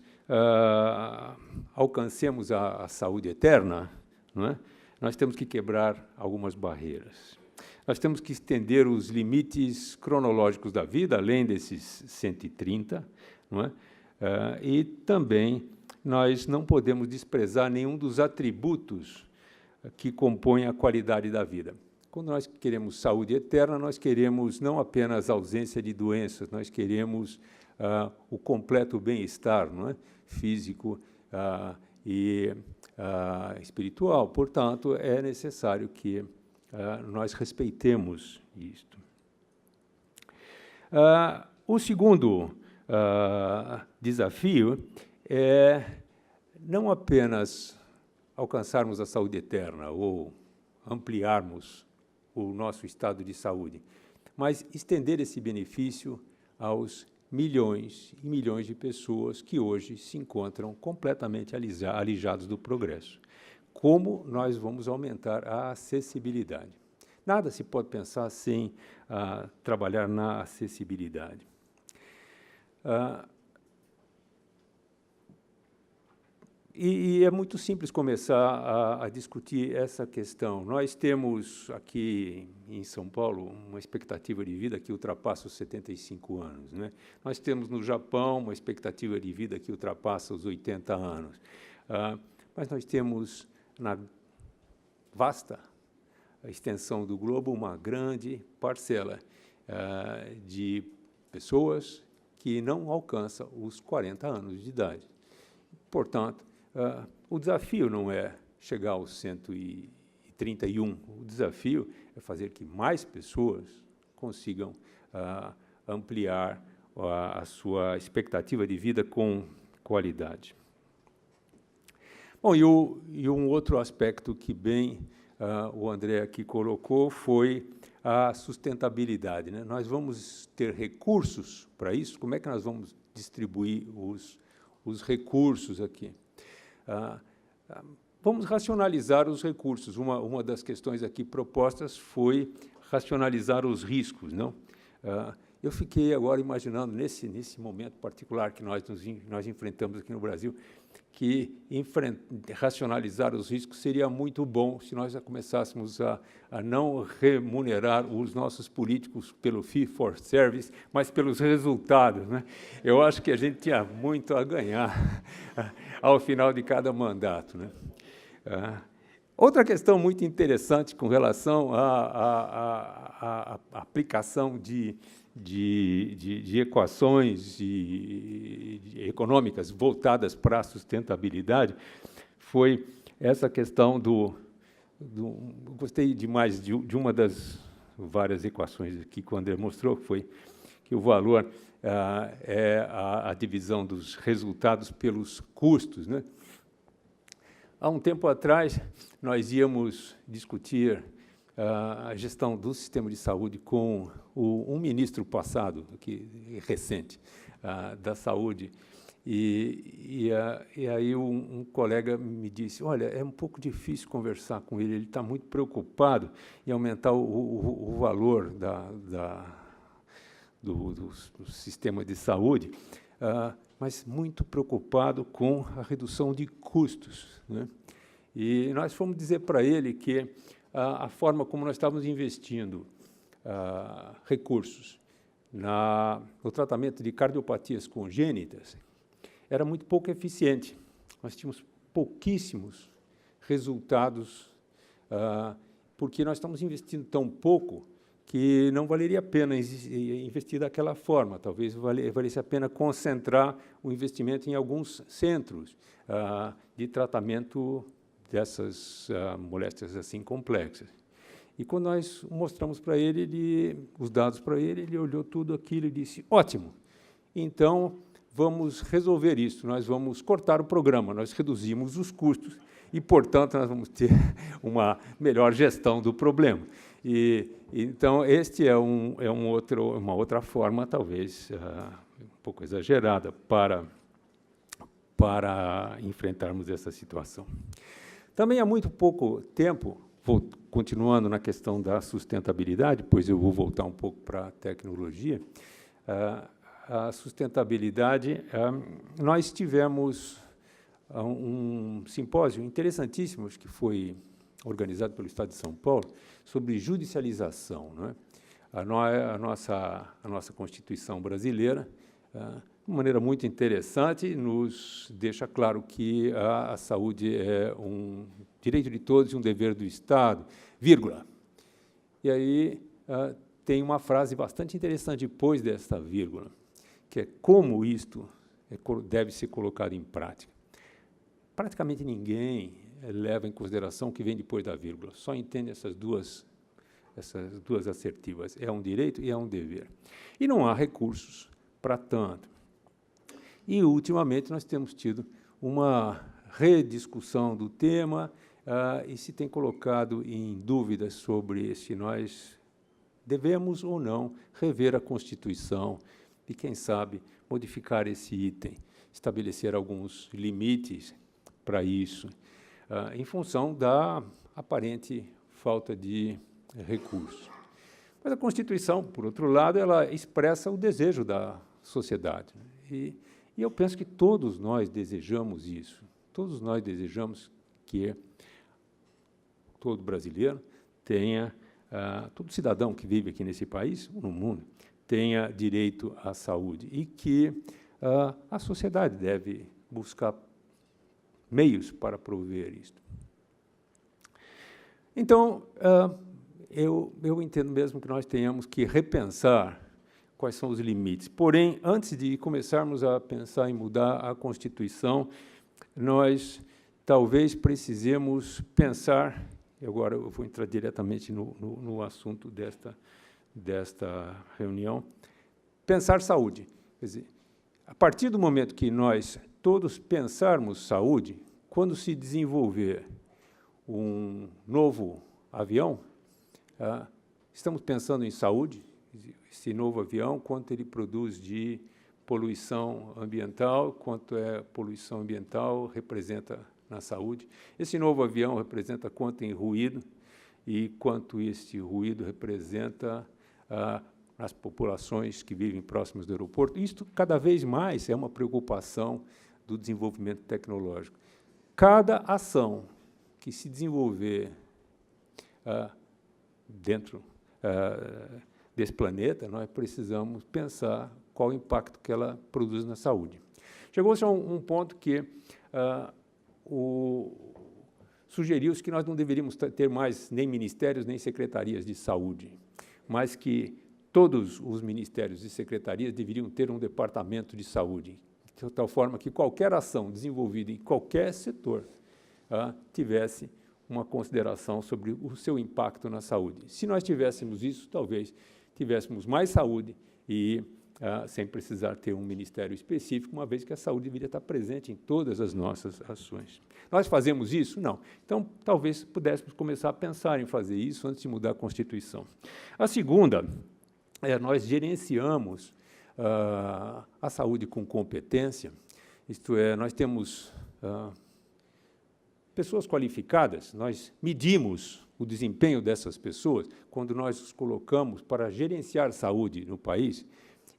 S4: alcancemos a saúde eterna, não é? Nós temos que quebrar algumas barreiras. Nós temos que estender os limites cronológicos da vida, além desses 130, não é? E também nós não podemos desprezar nenhum dos atributos que compõem a qualidade da vida. Quando nós queremos saúde eterna, nós queremos não apenas ausência de doenças, nós queremos o completo bem-estar, não é? Físico e espiritual. Portanto, é necessário que nós respeitemos isto. O segundo desafio é não apenas alcançarmos a saúde eterna ou ampliarmos o nosso estado de saúde, mas estender esse benefício aos milhões e milhões de pessoas que hoje se encontram completamente alijados do progresso. Como nós vamos aumentar a acessibilidade? Nada se pode pensar sem trabalhar na acessibilidade. E é muito simples começar a discutir essa questão. Nós temos aqui em São Paulo uma expectativa de vida que ultrapassa os 75 anos, né? Nós temos no Japão uma expectativa de vida que ultrapassa os 80 anos. Mas nós temos na vasta extensão do globo uma grande parcela de pessoas que não alcança os 40 anos de idade. Portanto, o desafio não é chegar aos 131, o desafio é fazer que mais pessoas consigam ampliar a sua expectativa de vida com qualidade. Bom, e um outro aspecto que bem o André aqui colocou foi a sustentabilidade, né? Nós vamos ter recursos para isso? Como é que nós vamos distribuir os recursos aqui? Vamos racionalizar os recursos. Uma das questões aqui propostas foi racionalizar os riscos, não? Eu fiquei agora imaginando, nesse momento particular que nós enfrentamos aqui no Brasil, que racionalizar os riscos seria muito bom se nós já começássemos a não remunerar os nossos políticos pelo fee for service, mas pelos resultados, né? Eu acho que a gente tinha muito a ganhar ao final de cada mandato, né? Outra questão muito interessante com relação à aplicação de equações econômicas voltadas para a sustentabilidade foi essa questão gostei demais de uma das várias equações aqui que o André mostrou, que foi que o valor é a divisão dos resultados pelos custos, né? Há um tempo atrás, nós íamos discutir a gestão do sistema de saúde com um ministro passado, recente, da saúde, E aí um colega me disse, olha, é um pouco difícil conversar com ele está muito preocupado em aumentar o valor do sistema de saúde, mas muito preocupado com a redução de custos, né? E nós fomos dizer para ele que a forma como nós estávamos investindo recursos no tratamento de cardiopatias congênitas era muito pouco eficiente. Nós tínhamos pouquíssimos resultados, porque nós estamos investindo tão pouco que não valeria a pena investir daquela forma. Talvez valesse a pena concentrar o investimento em alguns centros de tratamento dessas moléstias assim complexas. E quando nós mostramos para ele, os dados para ele, ele olhou tudo aquilo e disse, ótimo, então vamos resolver isso, nós vamos cortar o programa, nós reduzimos os custos e, portanto, nós vamos ter uma melhor gestão do problema. Então, este é uma outra forma, talvez, um pouco exagerada, para enfrentarmos essa situação. Também há muito pouco tempo, continuando na questão da sustentabilidade, pois eu vou voltar um pouco para a tecnologia, a sustentabilidade, nós tivemos um simpósio interessantíssimo, acho que foi organizado pelo Estado de São Paulo, sobre judicialização, não é? A nossa Constituição brasileira, de maneira muito interessante, nos deixa claro que a saúde é um direito de todos e um dever do Estado, vírgula. E aí tem uma frase bastante interessante depois dessa vírgula, que é como isto deve ser colocado em prática. Praticamente ninguém leva em consideração o que vem depois da vírgula, só entende essas duas assertivas, é um direito e é um dever. E não há recursos para tanto. E, ultimamente, nós temos tido uma rediscussão do tema e se tem colocado em dúvidas sobre se nós devemos ou não rever a Constituição e, quem sabe, modificar esse item, estabelecer alguns limites para isso, em função da aparente falta de recursos. Mas a Constituição, por outro lado, ela expressa o desejo da sociedade. E eu penso que todos nós desejamos isso. Todos nós desejamos que todo brasileiro tenha, todo cidadão que vive aqui nesse país, no mundo, tenha direito à saúde e que a sociedade deve buscar meios para prover isto. Então, eu entendo mesmo que nós tenhamos que repensar quais são os limites. Porém, antes de começarmos a pensar em mudar a Constituição, nós talvez precisemos pensar, e agora eu vou entrar diretamente no assunto desta reunião, pensar saúde. Quer dizer, a partir do momento que nós todos pensarmos saúde, quando se desenvolver um novo avião, estamos pensando em saúde, esse novo avião, quanto ele produz de poluição ambiental, quanto poluição ambiental representa na saúde. Esse novo avião representa quanto em ruído e quanto esse ruído representa nas populações que vivem próximas do aeroporto. Isto, cada vez mais, é uma preocupação do desenvolvimento tecnológico. Cada ação que se desenvolver dentro desse planeta, nós precisamos pensar qual o impacto que ela produz na saúde. Chegou-se a um ponto que sugeriu-se que nós não deveríamos ter mais nem ministérios, nem secretarias de saúde, mas que todos os ministérios e secretarias deveriam ter um departamento de saúde, de tal forma que qualquer ação desenvolvida em qualquer setor tivesse uma consideração sobre o seu impacto na saúde. Se nós tivéssemos isso, talvez tivéssemos mais saúde e sem precisar ter um ministério específico, uma vez que a saúde deveria estar presente em todas as nossas ações. Nós fazemos isso? Não. Então, talvez pudéssemos começar a pensar em fazer isso antes de mudar a Constituição. A segunda nós gerenciamos a saúde com competência Isto é, nós temos pessoas qualificadas, nós medimos o desempenho dessas pessoas quando nós os colocamos para gerenciar saúde no país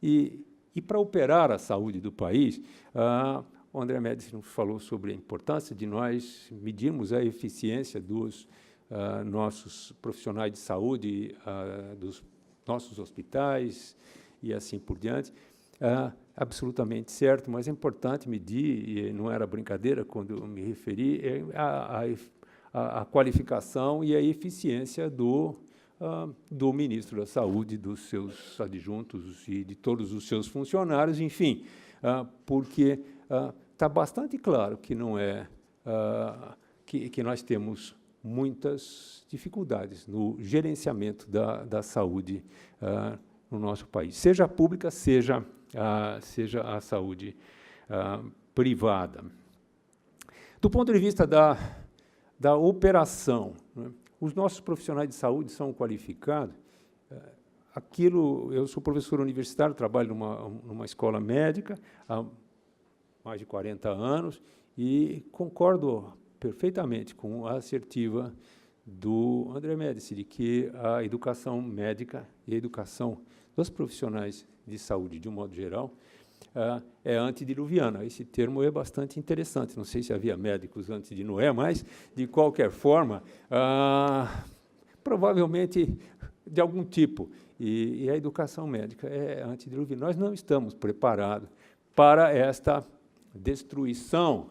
S4: e para operar a saúde do país. O André Médici nos falou sobre a importância de nós medirmos a eficiência dos nossos profissionais de saúde, dos nossos hospitais e assim por diante. Absolutamente certo, mas é importante medir, e não era brincadeira quando eu me referi, a qualificação e a eficiência do ministro da Saúde, dos seus adjuntos e de todos os seus funcionários, enfim, porque está bastante claro que não é que nós temos muitas dificuldades no gerenciamento da saúde no nosso país, seja a pública, seja a saúde privada. Do ponto de vista da operação, né, os nossos profissionais de saúde são qualificados. Eu sou professor universitário, trabalho numa escola médica há mais de 40 anos e concordo perfeitamente com a assertiva do André Médici, de que a educação médica e a educação dos profissionais de saúde, de um modo geral, é antediluviana. Esse termo é bastante interessante. Não sei se havia médicos antes de Noé, mas, de qualquer forma, provavelmente de algum tipo. E a educação médica é antediluviana. Nós não estamos preparados para esta destruição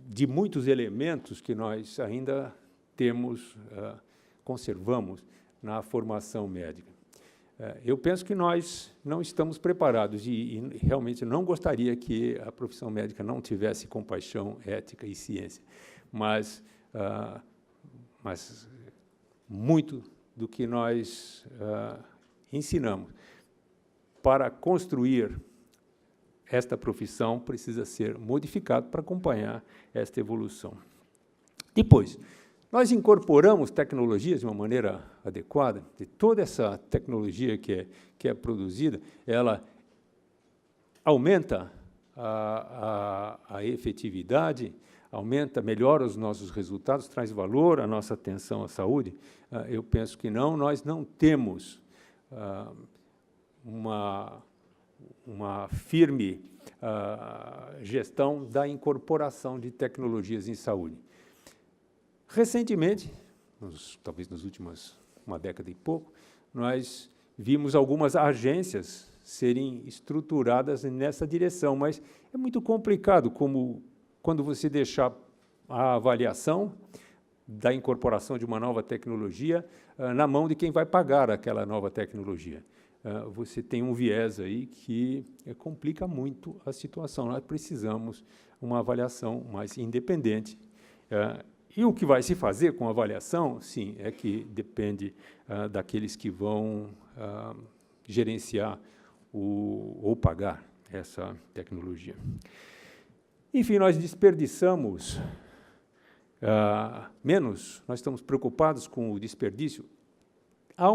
S4: de muitos elementos que nós ainda conservamos na formação médica. Eu penso que nós não estamos preparados e realmente não gostaria que a profissão médica não tivesse compaixão, ética e ciência, mas muito do que nós ensinamos para construir esta profissão precisa ser modificado para acompanhar esta evolução. Depois, nós incorporamos tecnologias de uma maneira adequada, e toda essa tecnologia que é produzida, ela aumenta a efetividade, melhora os nossos resultados, traz valor à nossa atenção à saúde. Eu penso que não, nós não temos uma firme gestão da incorporação de tecnologias em saúde. Recentemente, talvez nas últimas uma década e pouco, nós vimos algumas agências serem estruturadas nessa direção, mas é muito complicado como quando você deixar a avaliação da incorporação de uma nova tecnologia na mão de quem vai pagar aquela nova tecnologia. Você tem um viés aí que complica muito a situação. Nós precisamos uma avaliação mais independente. E o que vai se fazer com a avaliação, sim, é que depende daqueles que vão gerenciar ou pagar essa tecnologia. Enfim, nós desperdiçamos menos, nós estamos preocupados com o desperdício. Há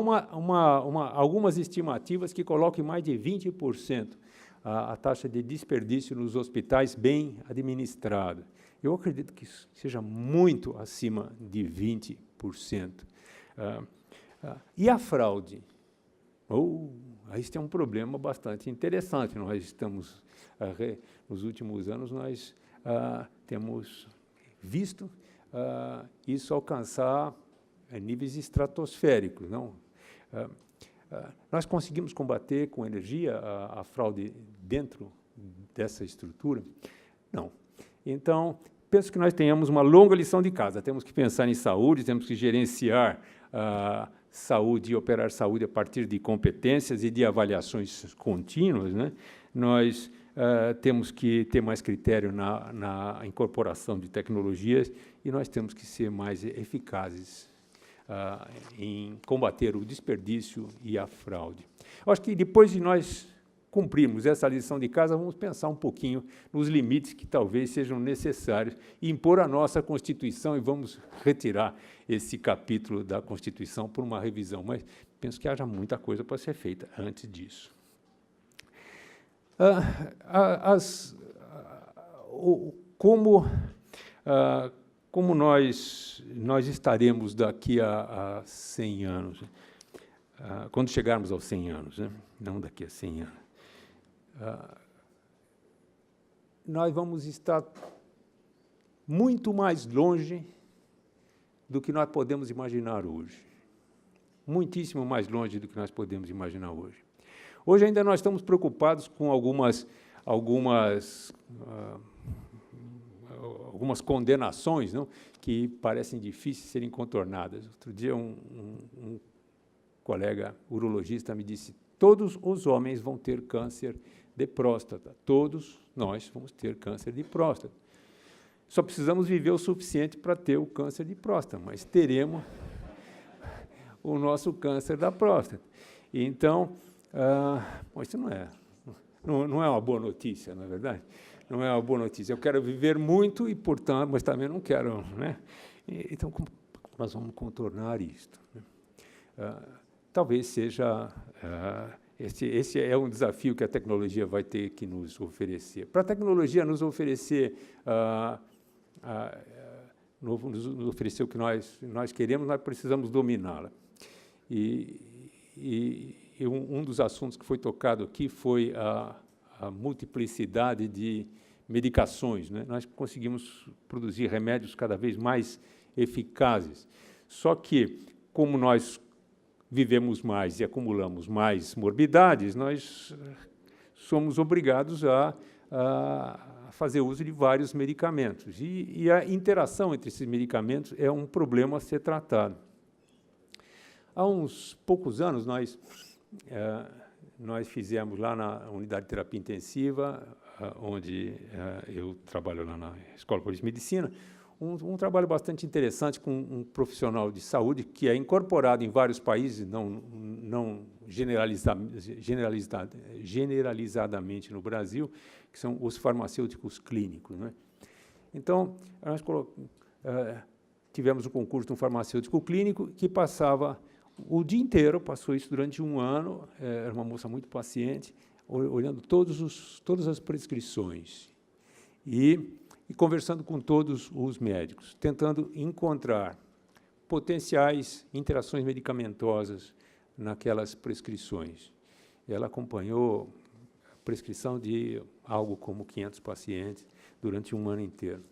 S4: algumas estimativas que colocam mais de 20% a taxa de desperdício nos hospitais bem administrados. Eu acredito que isso seja muito acima de 20%. E a fraude? Aí tem um problema bastante interessante. Nós estamos, nos últimos anos, nós temos visto isso alcançar níveis estratosféricos. Não? Nós conseguimos combater com energia a fraude dentro dessa estrutura? Não. Então, penso que nós tenhamos uma longa lição de casa. Temos que pensar em saúde, temos que gerenciar saúde e operar saúde a partir de competências e de avaliações contínuas, né? Nós temos que ter mais critério na incorporação de tecnologias e nós temos que ser mais eficazes em combater o desperdício e a fraude. Eu acho que depois de nós cumprirmos essa lição de casa, vamos pensar um pouquinho nos limites que talvez sejam necessários e impor a nossa Constituição, e vamos retirar esse capítulo da Constituição por uma revisão, mas penso que haja muita coisa para ser feita antes disso. Como nós estaremos daqui a 100 anos, quando chegarmos aos 100 anos, né? Não daqui a 100 anos, nós vamos estar muito mais longe do que nós podemos imaginar hoje. Muitíssimo mais longe do que nós podemos imaginar hoje. Hoje ainda nós estamos preocupados com algumas condenações, não, que parecem difíceis de serem contornadas. Outro dia, um colega urologista me disse: todos os homens vão ter câncer de próstata. Todos nós vamos ter câncer de próstata. Só precisamos viver o suficiente para ter o câncer de próstata, mas teremos o nosso câncer da próstata. Então, isso não é uma boa notícia, não é verdade? Não é uma boa notícia. Eu quero viver muito e, portanto, mas também não quero, né? Então, como nós vamos contornar isto? Talvez seja... Esse é um desafio que a tecnologia vai ter que nos oferecer. Para a tecnologia nos oferecer, nos oferecer o que nós queremos, nós precisamos dominá-la. E um dos assuntos que foi tocado aqui foi a multiplicidade de medicações, né? Nós conseguimos produzir remédios cada vez mais eficazes. Só que, como nós vivemos mais e acumulamos mais morbidades, nós somos obrigados a fazer uso de vários medicamentos. E a interação entre esses medicamentos é um problema a ser tratado. Há uns poucos anos, nós fizemos lá na unidade de terapia intensiva, onde eu trabalho lá na Escola Paulista de Medicina, um trabalho bastante interessante com um profissional de saúde que é incorporado em vários países, não generalizadamente no Brasil, que são os farmacêuticos clínicos, né? Então, nós tivemos um concurso de um farmacêutico clínico que passava o dia inteiro, passou isso durante um ano, era uma moça muito paciente, olhando todas as prescrições e conversando com todos os médicos, tentando encontrar potenciais interações medicamentosas naquelas prescrições. Ela acompanhou a prescrição de algo como 500 pacientes durante um ano inteiro.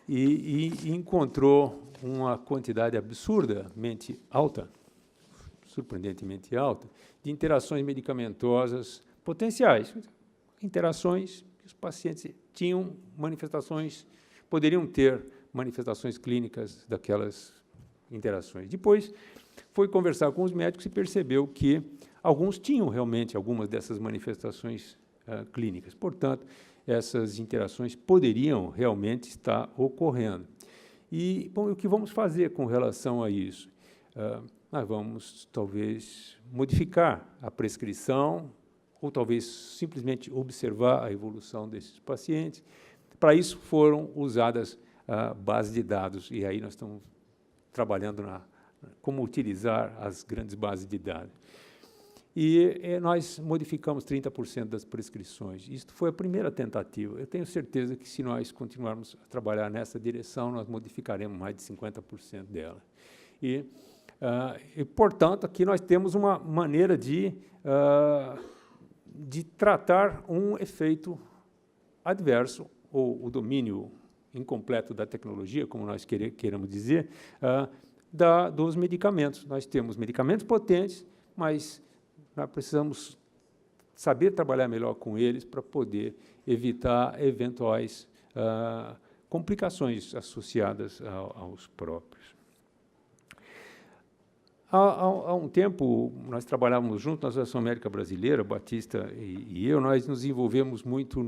S4: E encontrou uma quantidade absurdamente alta, surpreendentemente alta, de interações medicamentosas potenciais, interações que os pacientes tinham manifestações, poderiam ter manifestações clínicas daquelas interações. Depois, foi conversar com os médicos e percebeu que alguns tinham realmente algumas dessas manifestações clínicas. Portanto, essas interações poderiam realmente estar ocorrendo. E, bom, o que vamos fazer com relação a isso? Nós vamos, talvez, modificar a prescrição, ou talvez simplesmente observar a evolução desses pacientes. Para isso foram usadas bases de dados, e aí nós estamos trabalhando como utilizar as grandes bases de dados. E nós modificamos 30% das prescrições. Isso foi a primeira tentativa. Eu tenho certeza que, se nós continuarmos a trabalhar nessa direção, nós modificaremos mais de 50% dela. E, portanto, aqui nós temos uma maneira de tratar um efeito adverso, ou o domínio incompleto da tecnologia, como nós queiramos dizer, dos medicamentos. Nós temos medicamentos potentes, mas nós precisamos saber trabalhar melhor com eles para poder evitar eventuais complicações associadas aos próprios. Há um tempo, nós trabalhávamos juntos na Associação Médica Brasileira, Batista e eu, nós nos envolvemos muito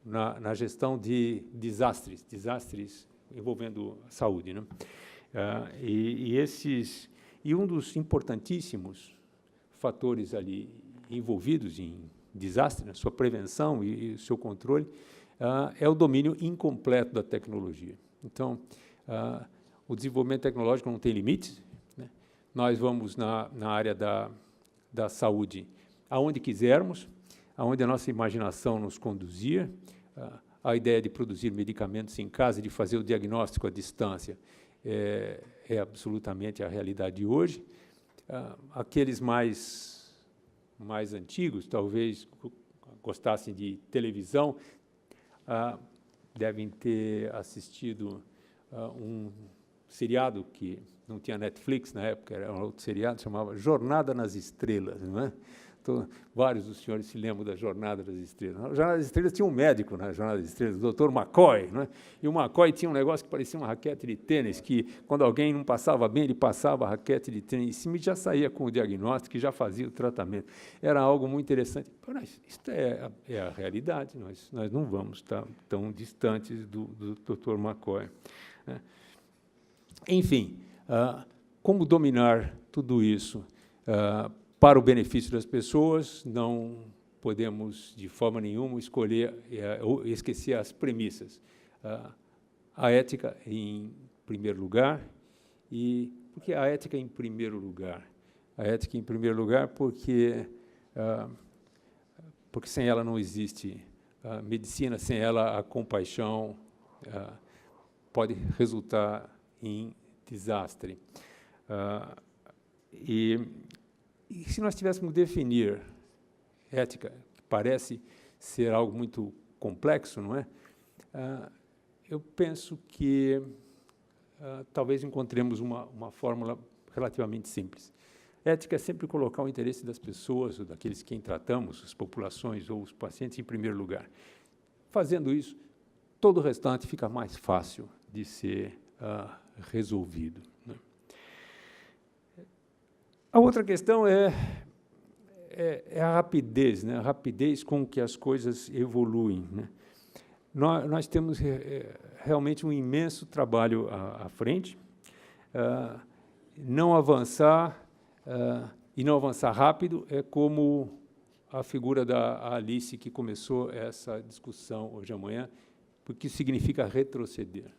S4: na gestão de desastres envolvendo a saúde, né? E um dos importantíssimos fatores ali envolvidos em desastre, na sua prevenção e seu controle, é o domínio incompleto da tecnologia. Então, o desenvolvimento tecnológico não tem limites, né? Nós vamos na área da saúde aonde quisermos, aonde a nossa imaginação nos conduzia, a ideia de produzir medicamentos em casa, de fazer o diagnóstico à distância, é absolutamente a realidade de hoje. Aqueles mais antigos, talvez gostassem de televisão, devem ter assistido um seriado que não tinha Netflix na época, era um outro seriado, chamava Jornada nas Estrelas, não é? Então, vários dos senhores se lembram da Jornada das Estrelas. A Jornada das Estrelas tinha um médico na Jornada das Estrelas, o Dr. McCoy, não é? E o McCoy tinha um negócio que parecia uma raquete de tênis, que quando alguém não passava bem, ele passava a raquete de tênis em cima e já saía com o diagnóstico e já fazia o tratamento. Era algo muito interessante. Mas isso é a realidade, nós não vamos estar tão distantes do Dr. McCoy, né? Enfim, como dominar tudo isso para o benefício das pessoas? Não podemos, de forma nenhuma, esquecer as premissas. A ética em primeiro lugar. E por que a ética em primeiro lugar? A ética em primeiro lugar porque sem ela não existe medicina, sem ela a compaixão pode resultar em desastre. E se nós tivéssemos que definir ética, que parece ser algo muito complexo, não é? Eu penso que talvez encontremos uma fórmula relativamente simples. Ética é sempre colocar o interesse das pessoas, ou daqueles quem tratamos, as populações ou os pacientes, em primeiro lugar. Fazendo isso, todo o restante fica mais fácil de ser resolvido, né? A outra questão é a rapidez, né? A rapidez com que as coisas evoluem, né? Nós temos realmente um imenso trabalho à frente. Não avançar e não avançar rápido é como a figura da Alice que começou essa discussão hoje à manhã, porque significa retroceder.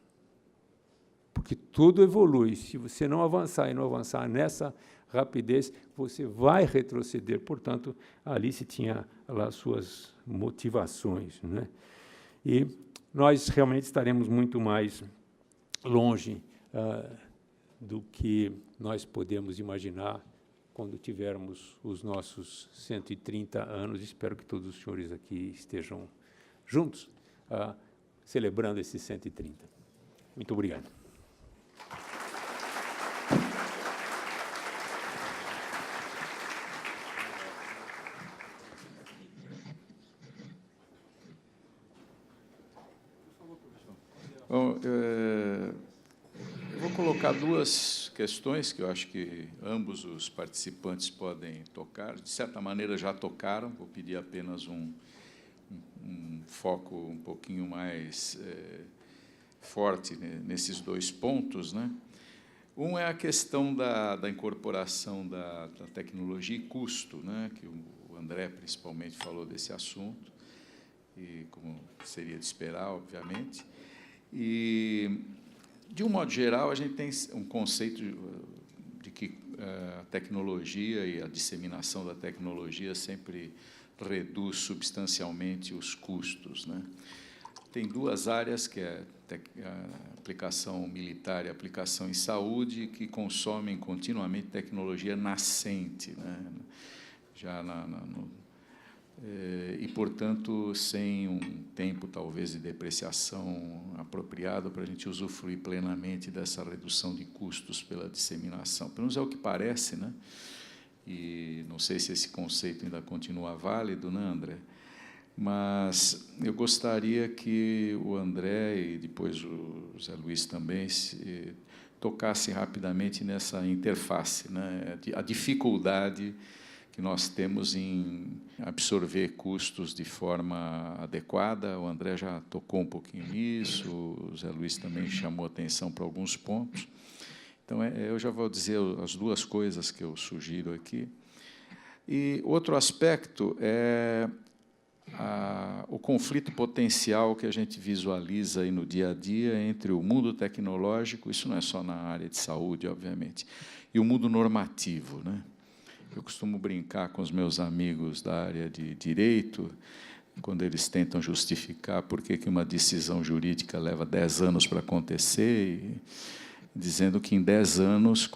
S4: Porque tudo evolui. Se você não avançar e não avançar nessa rapidez, você vai retroceder. Portanto, a Alice tinha lá suas motivações, né? E nós realmente estaremos muito mais longe do que nós podemos imaginar quando tivermos os nossos 130 anos. Espero que todos os senhores aqui estejam juntos, celebrando esses 130. Muito obrigado.
S2: Bom, eu vou colocar duas questões que eu acho que ambos os participantes podem tocar. De certa maneira, já tocaram. Vou pedir apenas um foco um pouquinho mais forte nesses dois pontos, né? Um é a questão da incorporação da tecnologia e custo, né? Que o André, principalmente, falou desse assunto, e como seria de esperar, obviamente. E, de um modo geral, a gente tem um conceito de que a tecnologia e a disseminação da tecnologia sempre reduz substancialmente os custos, né? Tem duas áreas, que é a aplicação militar e a aplicação em saúde, que consomem continuamente tecnologia nascente, né? Já e, portanto, sem um tempo, talvez, de depreciação apropriado para a gente usufruir plenamente dessa redução de custos pela disseminação. Pelo menos é o que parece, né? E não sei se esse conceito ainda continua válido, né, André? Mas eu gostaria que o André e depois o Zé Luiz também tocassem rapidamente nessa interface, né? A dificuldade que nós temos em absorver custos de forma adequada. O André já tocou um pouquinho nisso, o Zé Luiz também chamou atenção para alguns pontos. Então, eu já vou dizer as duas coisas que eu sugiro aqui. E outro aspecto é o conflito potencial que a gente visualiza aí no dia a dia entre o mundo tecnológico, isso não é só na área de saúde, obviamente, e o mundo normativo, né? eu costumo brincar com os meus amigos da área de direito, quando eles tentam justificar por que uma decisão jurídica leva 10 anos para acontecer, dizendo que em 10 anos,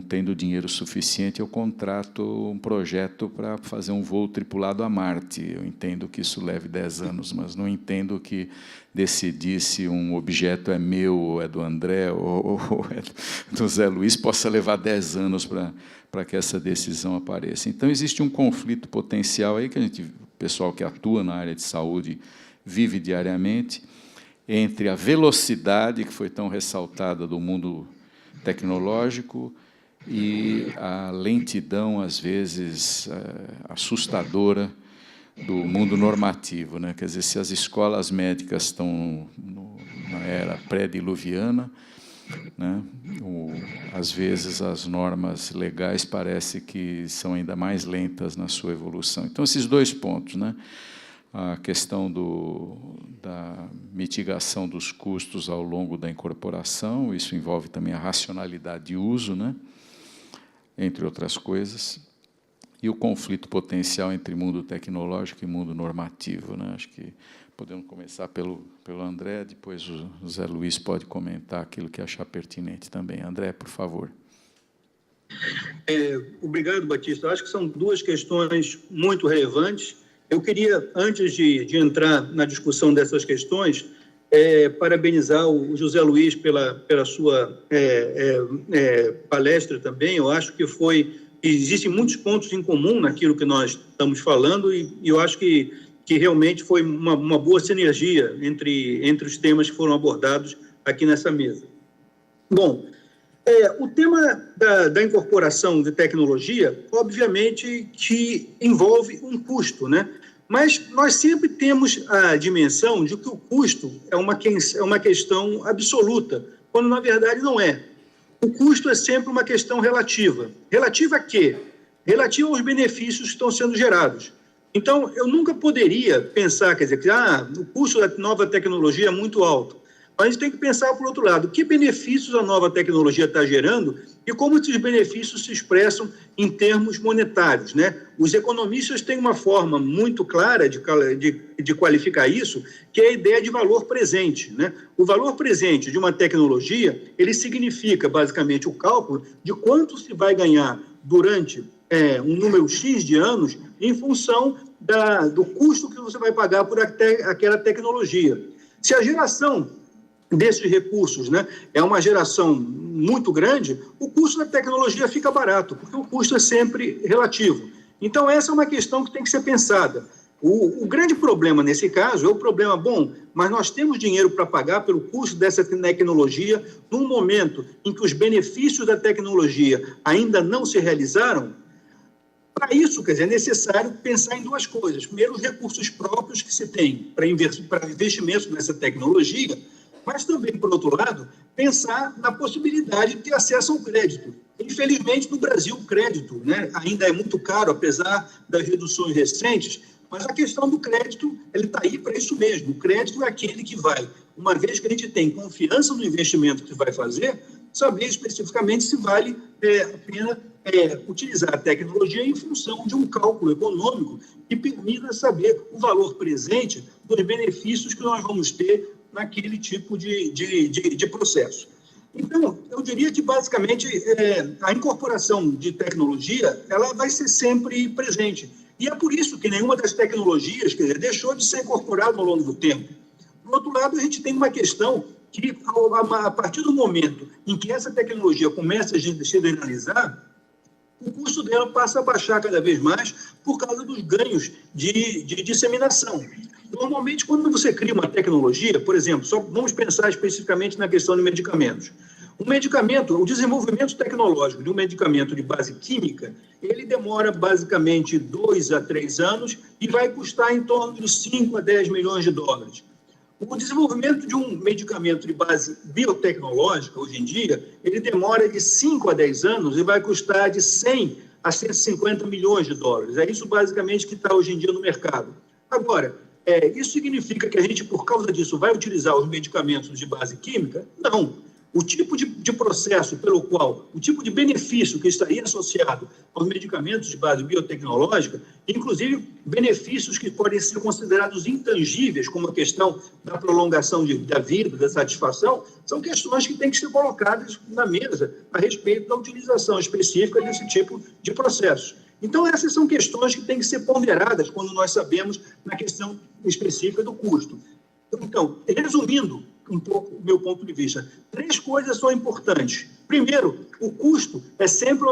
S2: tendo dinheiro suficiente, eu contrato um projeto para fazer um voo tripulado a Marte. Eu entendo que isso leve 10 anos, mas não entendo que decidir se um objeto é meu, ou é do André, ou é do Zé Luiz, possa levar 10 anos para que essa decisão apareça. Então, existe um conflito potencial aí que o pessoal que atua na área de saúde vive diariamente, entre a velocidade, que foi tão ressaltada do mundo tecnológico, e a lentidão, às vezes, assustadora do mundo normativo, né? Quer dizer, se as escolas médicas estão na era pré-diluviana, né? Às vezes as normas legais parece que são ainda mais lentas na sua evolução. Então, esses 2 pontos, né? A questão da mitigação dos custos ao longo da incorporação, isso envolve também a racionalidade de uso, né? Entre outras coisas, e o conflito potencial entre mundo tecnológico e mundo normativo, né? Acho que podemos começar pelo André, depois o Zé Luiz pode comentar aquilo que achar pertinente também. André, por favor.
S3: Obrigado, Batista. Acho que são 2 questões muito relevantes. Eu queria, antes de entrar na discussão dessas questões, parabenizar o José Luiz pela sua palestra também. Eu acho que existem muitos pontos em comum naquilo que nós estamos falando e eu acho que realmente foi uma boa sinergia entre os temas que foram abordados aqui nessa mesa. Bom, o tema da incorporação de tecnologia, obviamente, que envolve um custo, né? Mas nós sempre temos a dimensão de que o custo é uma questão absoluta, quando, na verdade, não é. O custo é sempre uma questão relativa. Relativa a quê? Relativa aos benefícios que estão sendo gerados. Então, eu nunca poderia pensar, quer dizer, que o custo da nova tecnologia é muito alto. Mas a gente tem que pensar, por outro lado, que benefícios a nova tecnologia está gerando e como esses benefícios se expressam em termos monetários, né? Os economistas têm uma forma muito clara de qualificar isso, que é a ideia de valor presente, né? O valor presente de uma tecnologia, ele significa, basicamente, o cálculo de quanto se vai ganhar durante um número X de anos em função do custo que você vai pagar por aquela tecnologia. Se a geração desses recursos, né, é uma geração muito grande, o custo da tecnologia fica barato, porque o custo é sempre relativo. Então, essa é uma questão que tem que ser pensada. O grande problema nesse caso é o problema, mas nós temos dinheiro para pagar pelo custo dessa tecnologia num momento em que os benefícios da tecnologia ainda não se realizaram. Para isso, quer dizer, é necessário pensar em 2 coisas. Primeiro, os recursos próprios que se tem para investimento nessa tecnologia, mas também, por outro lado, pensar na possibilidade de ter acesso ao crédito. Infelizmente, no Brasil, o crédito, né, ainda é muito caro, apesar das reduções recentes, mas a questão do crédito, ele está aí para isso mesmo. O crédito é aquele que vai, uma vez que a gente tem confiança no investimento que vai fazer, saber especificamente se vale a pena utilizar a tecnologia em função de um cálculo econômico que permita saber o valor presente dos benefícios que nós vamos ter naquele tipo de processo. Então, eu diria que, basicamente, a incorporação de tecnologia ela vai ser sempre presente. E é por isso que nenhuma das tecnologias, quer dizer, deixou de ser incorporada ao longo do tempo. Por outro lado, a gente tem uma questão que, a partir do momento em que essa tecnologia começa a se generalizar, o custo dela passa a baixar cada vez mais por causa dos ganhos de disseminação. Normalmente, quando você cria uma tecnologia, por exemplo, vamos pensar especificamente na questão de medicamentos. O desenvolvimento tecnológico de um medicamento de base química, ele demora basicamente 2 a 3 anos e vai custar em torno de 5 a 10 milhões de dólares. O desenvolvimento de um medicamento de base biotecnológica, hoje em dia, ele demora de 5 a 10 anos e vai custar de 100 a 150 milhões de dólares. É isso, basicamente, que está hoje em dia no mercado. Agora, isso significa que a gente, por causa disso, vai utilizar os medicamentos de base química? Não. o tipo de processo pelo qual, o tipo de benefício que estaria associado aos medicamentos de base biotecnológica, inclusive benefícios que podem ser considerados intangíveis, como a questão da prolongação da vida, da satisfação, são questões que têm que ser colocadas na mesa a respeito da utilização específica desse tipo de processos. Então, essas são questões que têm que ser ponderadas quando nós sabemos na questão específica do custo. Então, resumindo um pouco o meu ponto de vista, 3 coisas são importantes. Primeiro, o custo é sempre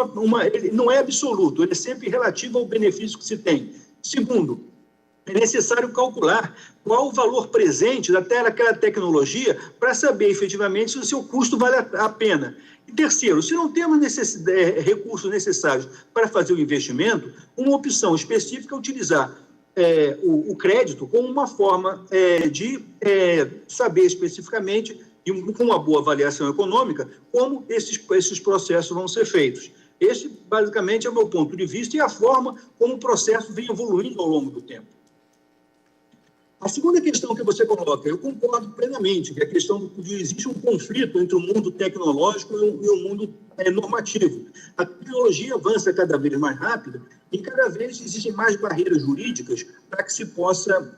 S3: ele não é absoluto, ele é sempre relativo ao benefício que se tem. Segundo, é necessário calcular qual o valor presente daquela tecnologia para saber efetivamente se o seu custo vale a pena. E terceiro, se não temos recursos necessários para fazer o investimento, uma opção específica é utilizar o crédito como uma forma de saber especificamente, e com uma boa avaliação econômica, como esses processos vão ser feitos. Esse, basicamente, é o meu ponto de vista e a forma como o processo vem evoluindo ao longo do tempo. A segunda questão que você coloca, eu concordo plenamente, que é a questão de existe um conflito entre o mundo tecnológico e o mundo normativo. A tecnologia avança cada vez mais rápido e cada vez existem mais barreiras jurídicas para que se possa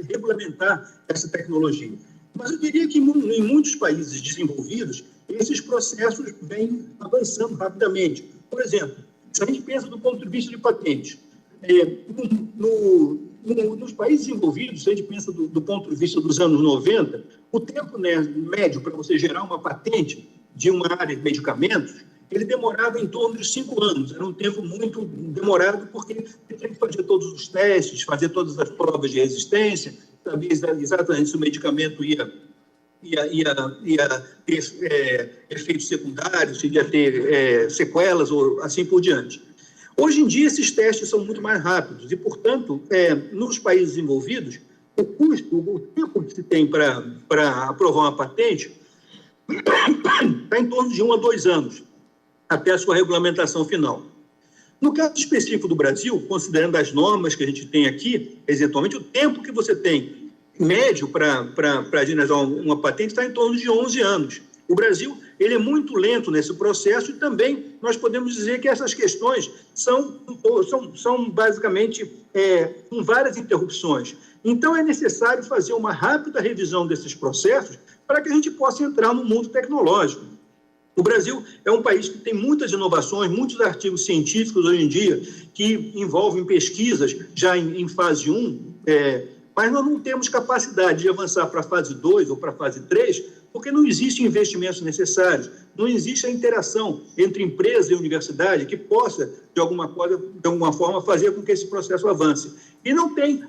S3: regulamentar essa tecnologia. Mas eu diria que em muitos países desenvolvidos, esses processos vêm avançando rapidamente. Por exemplo, se a gente pensa do ponto de vista de patentes, nos países envolvidos, se a gente pensa do ponto de vista dos anos 90, o tempo médio para você gerar uma patente de uma área de medicamentos, ele demorava em torno de 5 anos. Era um tempo muito demorado, porque você tinha que fazer todos os testes, fazer todas as provas de resistência, saber exatamente se o medicamento ia ter efeitos secundários, se ia ter sequelas ou assim por diante. Hoje em dia, esses testes são muito mais rápidos e, portanto, nos países envolvidos, o custo, o tempo que se tem para aprovar uma patente está em torno de 1 a 2 anos, até a sua regulamentação final. No caso específico do Brasil, considerando as normas que a gente tem aqui, eventualmente, o tempo que você tem médio para agendar uma patente está em torno de 11 anos. O Brasil ele é muito lento nesse processo e também nós podemos dizer que essas questões são basicamente com várias interrupções. Então, é necessário fazer uma rápida revisão desses processos para que a gente possa entrar no mundo tecnológico. O Brasil é um país que tem muitas inovações, muitos artigos científicos hoje em dia que envolvem pesquisas já em fase 1, mas nós não temos capacidade de avançar para a fase 2 ou para a fase 3, porque não existem investimentos necessários, não existe a interação entre empresa e universidade que possa, de alguma forma, fazer com que esse processo avance. E não tem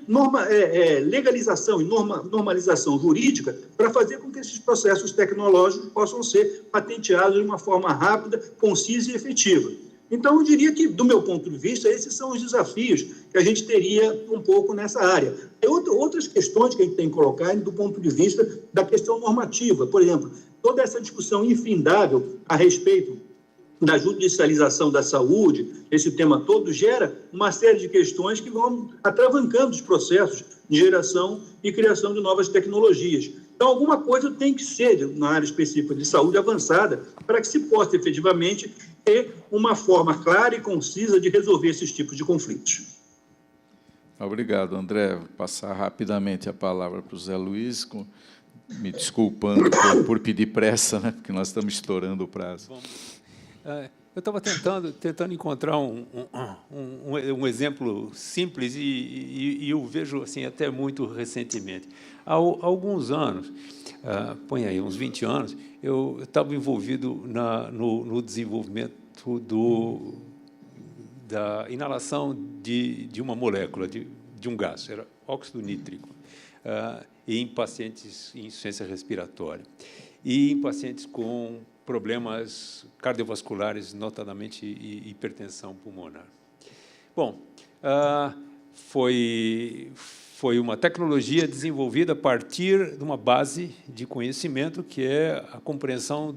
S3: legalização e normalização jurídica para fazer com que esses processos tecnológicos possam ser patenteados de uma forma rápida, concisa e efetiva. Então, eu diria que, do meu ponto de vista, esses são os desafios que a gente teria um pouco nessa área. Tem outras questões que a gente tem que colocar do ponto de vista da questão normativa. Por exemplo, toda essa discussão infindável a respeito da judicialização da saúde, esse tema todo, gera uma série de questões que vão atravancando os processos de geração e criação de novas tecnologias. Então, alguma coisa tem que ser, na área específica de saúde avançada, para que se possa efetivamente ter uma forma clara e concisa de resolver esses tipos de conflitos.
S2: Obrigado, André. Vou passar rapidamente a palavra para o Zé Luiz, me desculpando por pedir pressa, né, porque nós estamos estourando o prazo.
S4: Eu estava tentando encontrar um exemplo simples e eu vejo assim até muito recentemente. Há alguns anos, põe aí uns 20 anos, eu estava envolvido no desenvolvimento da inalação de uma molécula, de um gás, era óxido nítrico, em pacientes em insuficiência respiratória e em pacientes com problemas cardiovasculares, notadamente hipertensão pulmonar. Bom, foi uma tecnologia desenvolvida a partir de uma base de conhecimento que é a compreensão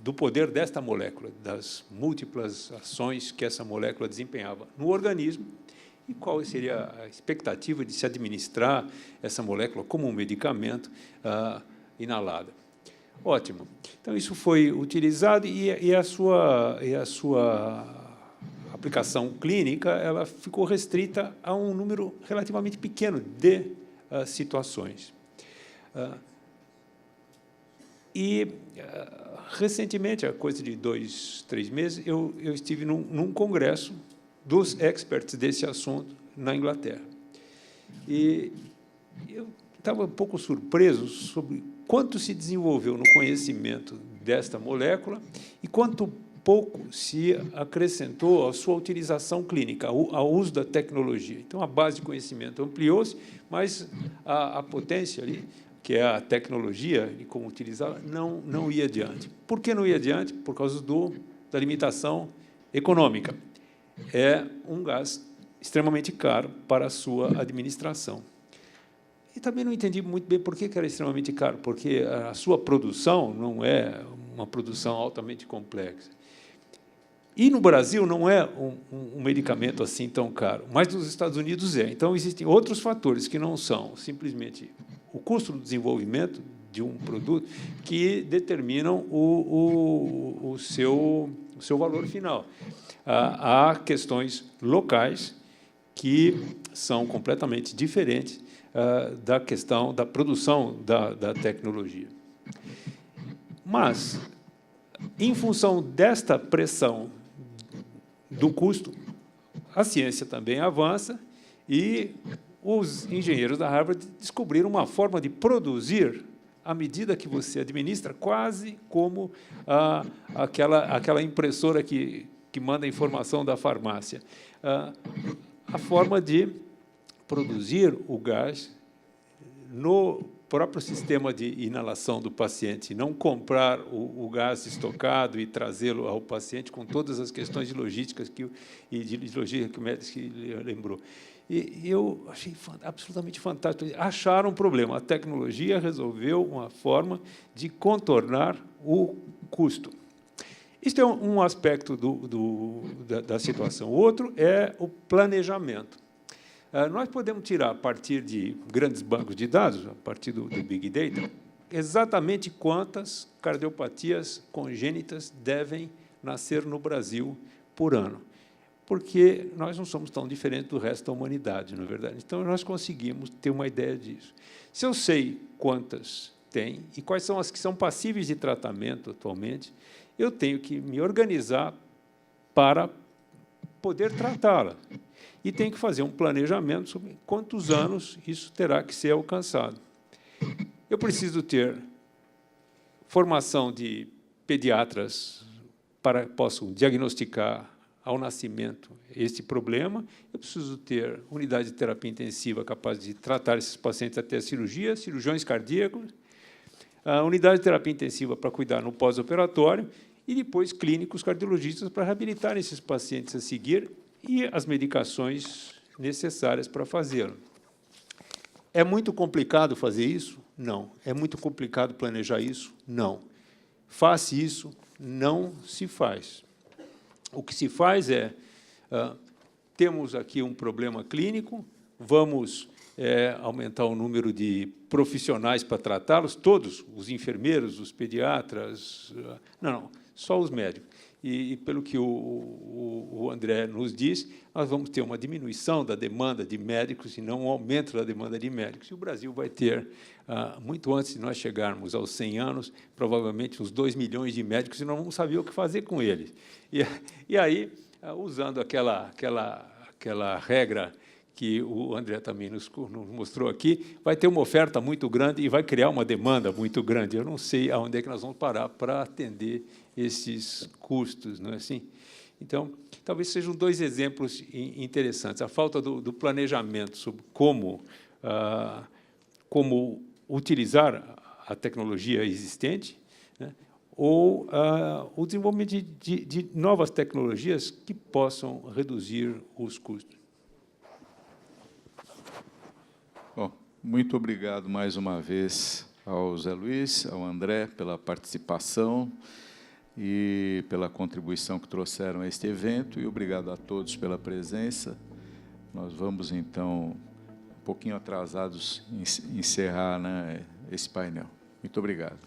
S4: do poder desta molécula, das múltiplas ações que essa molécula desempenhava no organismo e qual seria a expectativa de se administrar essa molécula como um medicamento inalada. Ótimo. Então, isso foi utilizado e a sua aplicação clínica ela ficou restrita a um número relativamente pequeno de situações. Recentemente, há coisa de 2, 3 meses, eu estive num congresso dos experts desse assunto na Inglaterra. E eu estava um pouco surpreso sobre quanto se desenvolveu no conhecimento desta molécula e quanto pouco se acrescentou à sua utilização clínica, ao uso da tecnologia. Então, a base de conhecimento ampliou-se, mas a potência ali, que é a tecnologia e como utilizá-la, não ia adiante. Por que não ia adiante? Por causa da limitação econômica. É um gás extremamente caro para a sua administração. E também não entendi muito bem por que era extremamente caro, porque a sua produção não é uma produção altamente complexa. E no Brasil não é um medicamento assim tão caro, mas nos Estados Unidos é. Então, existem outros fatores que não são simplesmente o custo do desenvolvimento de um produto que determinam o seu valor final. Há questões locais que são completamente diferentes da questão da produção da tecnologia. Mas, em função desta pressão do custo, a ciência também avança e os engenheiros da Harvard descobriram uma forma de produzir à medida que você administra, quase como aquela impressora que manda a informação da farmácia. A forma de produzir o gás no próprio sistema de inalação do paciente, não comprar o gás estocado e trazê-lo ao paciente com todas as questões de logísticas que o médico lembrou. E eu achei absolutamente fantástico. Acharam um problema. A tecnologia resolveu uma forma de contornar o custo. Isso é um aspecto da situação. O outro é o planejamento. Nós podemos tirar, a partir de grandes bancos de dados, a partir do Big Data, exatamente quantas cardiopatias congênitas devem nascer no Brasil por ano, porque nós não somos tão diferentes do resto da humanidade, não é verdade? Então, nós conseguimos ter uma ideia disso. Se eu sei quantas tem e quais são as que são passíveis de tratamento atualmente, eu tenho que me organizar para poder tratá-la. E tem que fazer um planejamento sobre quantos anos isso terá que ser alcançado. Eu preciso ter formação de pediatras para que possam diagnosticar ao nascimento este problema. Eu preciso ter unidade de terapia intensiva capaz de tratar esses pacientes até a cirurgia, cirurgiões cardíacos, a unidade de terapia intensiva para cuidar no pós-operatório e depois clínicos cardiologistas para reabilitar esses pacientes a seguir e as medicações necessárias para fazê-lo. É muito complicado fazer isso? Não. É muito complicado planejar isso? Não. Faz isso? Não se faz. O que se faz é, temos aqui um problema clínico, vamos aumentar o número de profissionais para tratá-los, todos, os enfermeiros, os pediatras, não, só os médicos. E pelo que o André nos diz, nós vamos ter uma diminuição da demanda de médicos e não um aumento da demanda de médicos. E o Brasil vai ter, muito antes de nós chegarmos aos 100 anos, provavelmente uns 2 milhões de médicos e não vamos saber o que fazer com eles. E aí, usando aquela regra que o André também nos mostrou aqui, vai ter uma oferta muito grande e vai criar uma demanda muito grande. Eu não sei aonde é que nós vamos parar para atender esses custos, não é assim? Então, talvez sejam 2 exemplos interessantes. A falta do planejamento sobre como utilizar a tecnologia existente, né, ou o desenvolvimento de novas tecnologias que possam reduzir os custos.
S2: Bom, muito obrigado mais uma vez ao Zé Luiz, ao André, pela participação e pela contribuição que trouxeram a este evento, e obrigado a todos pela presença. Nós vamos, então, um pouquinho atrasados, encerrar, né, esse painel. Muito obrigado.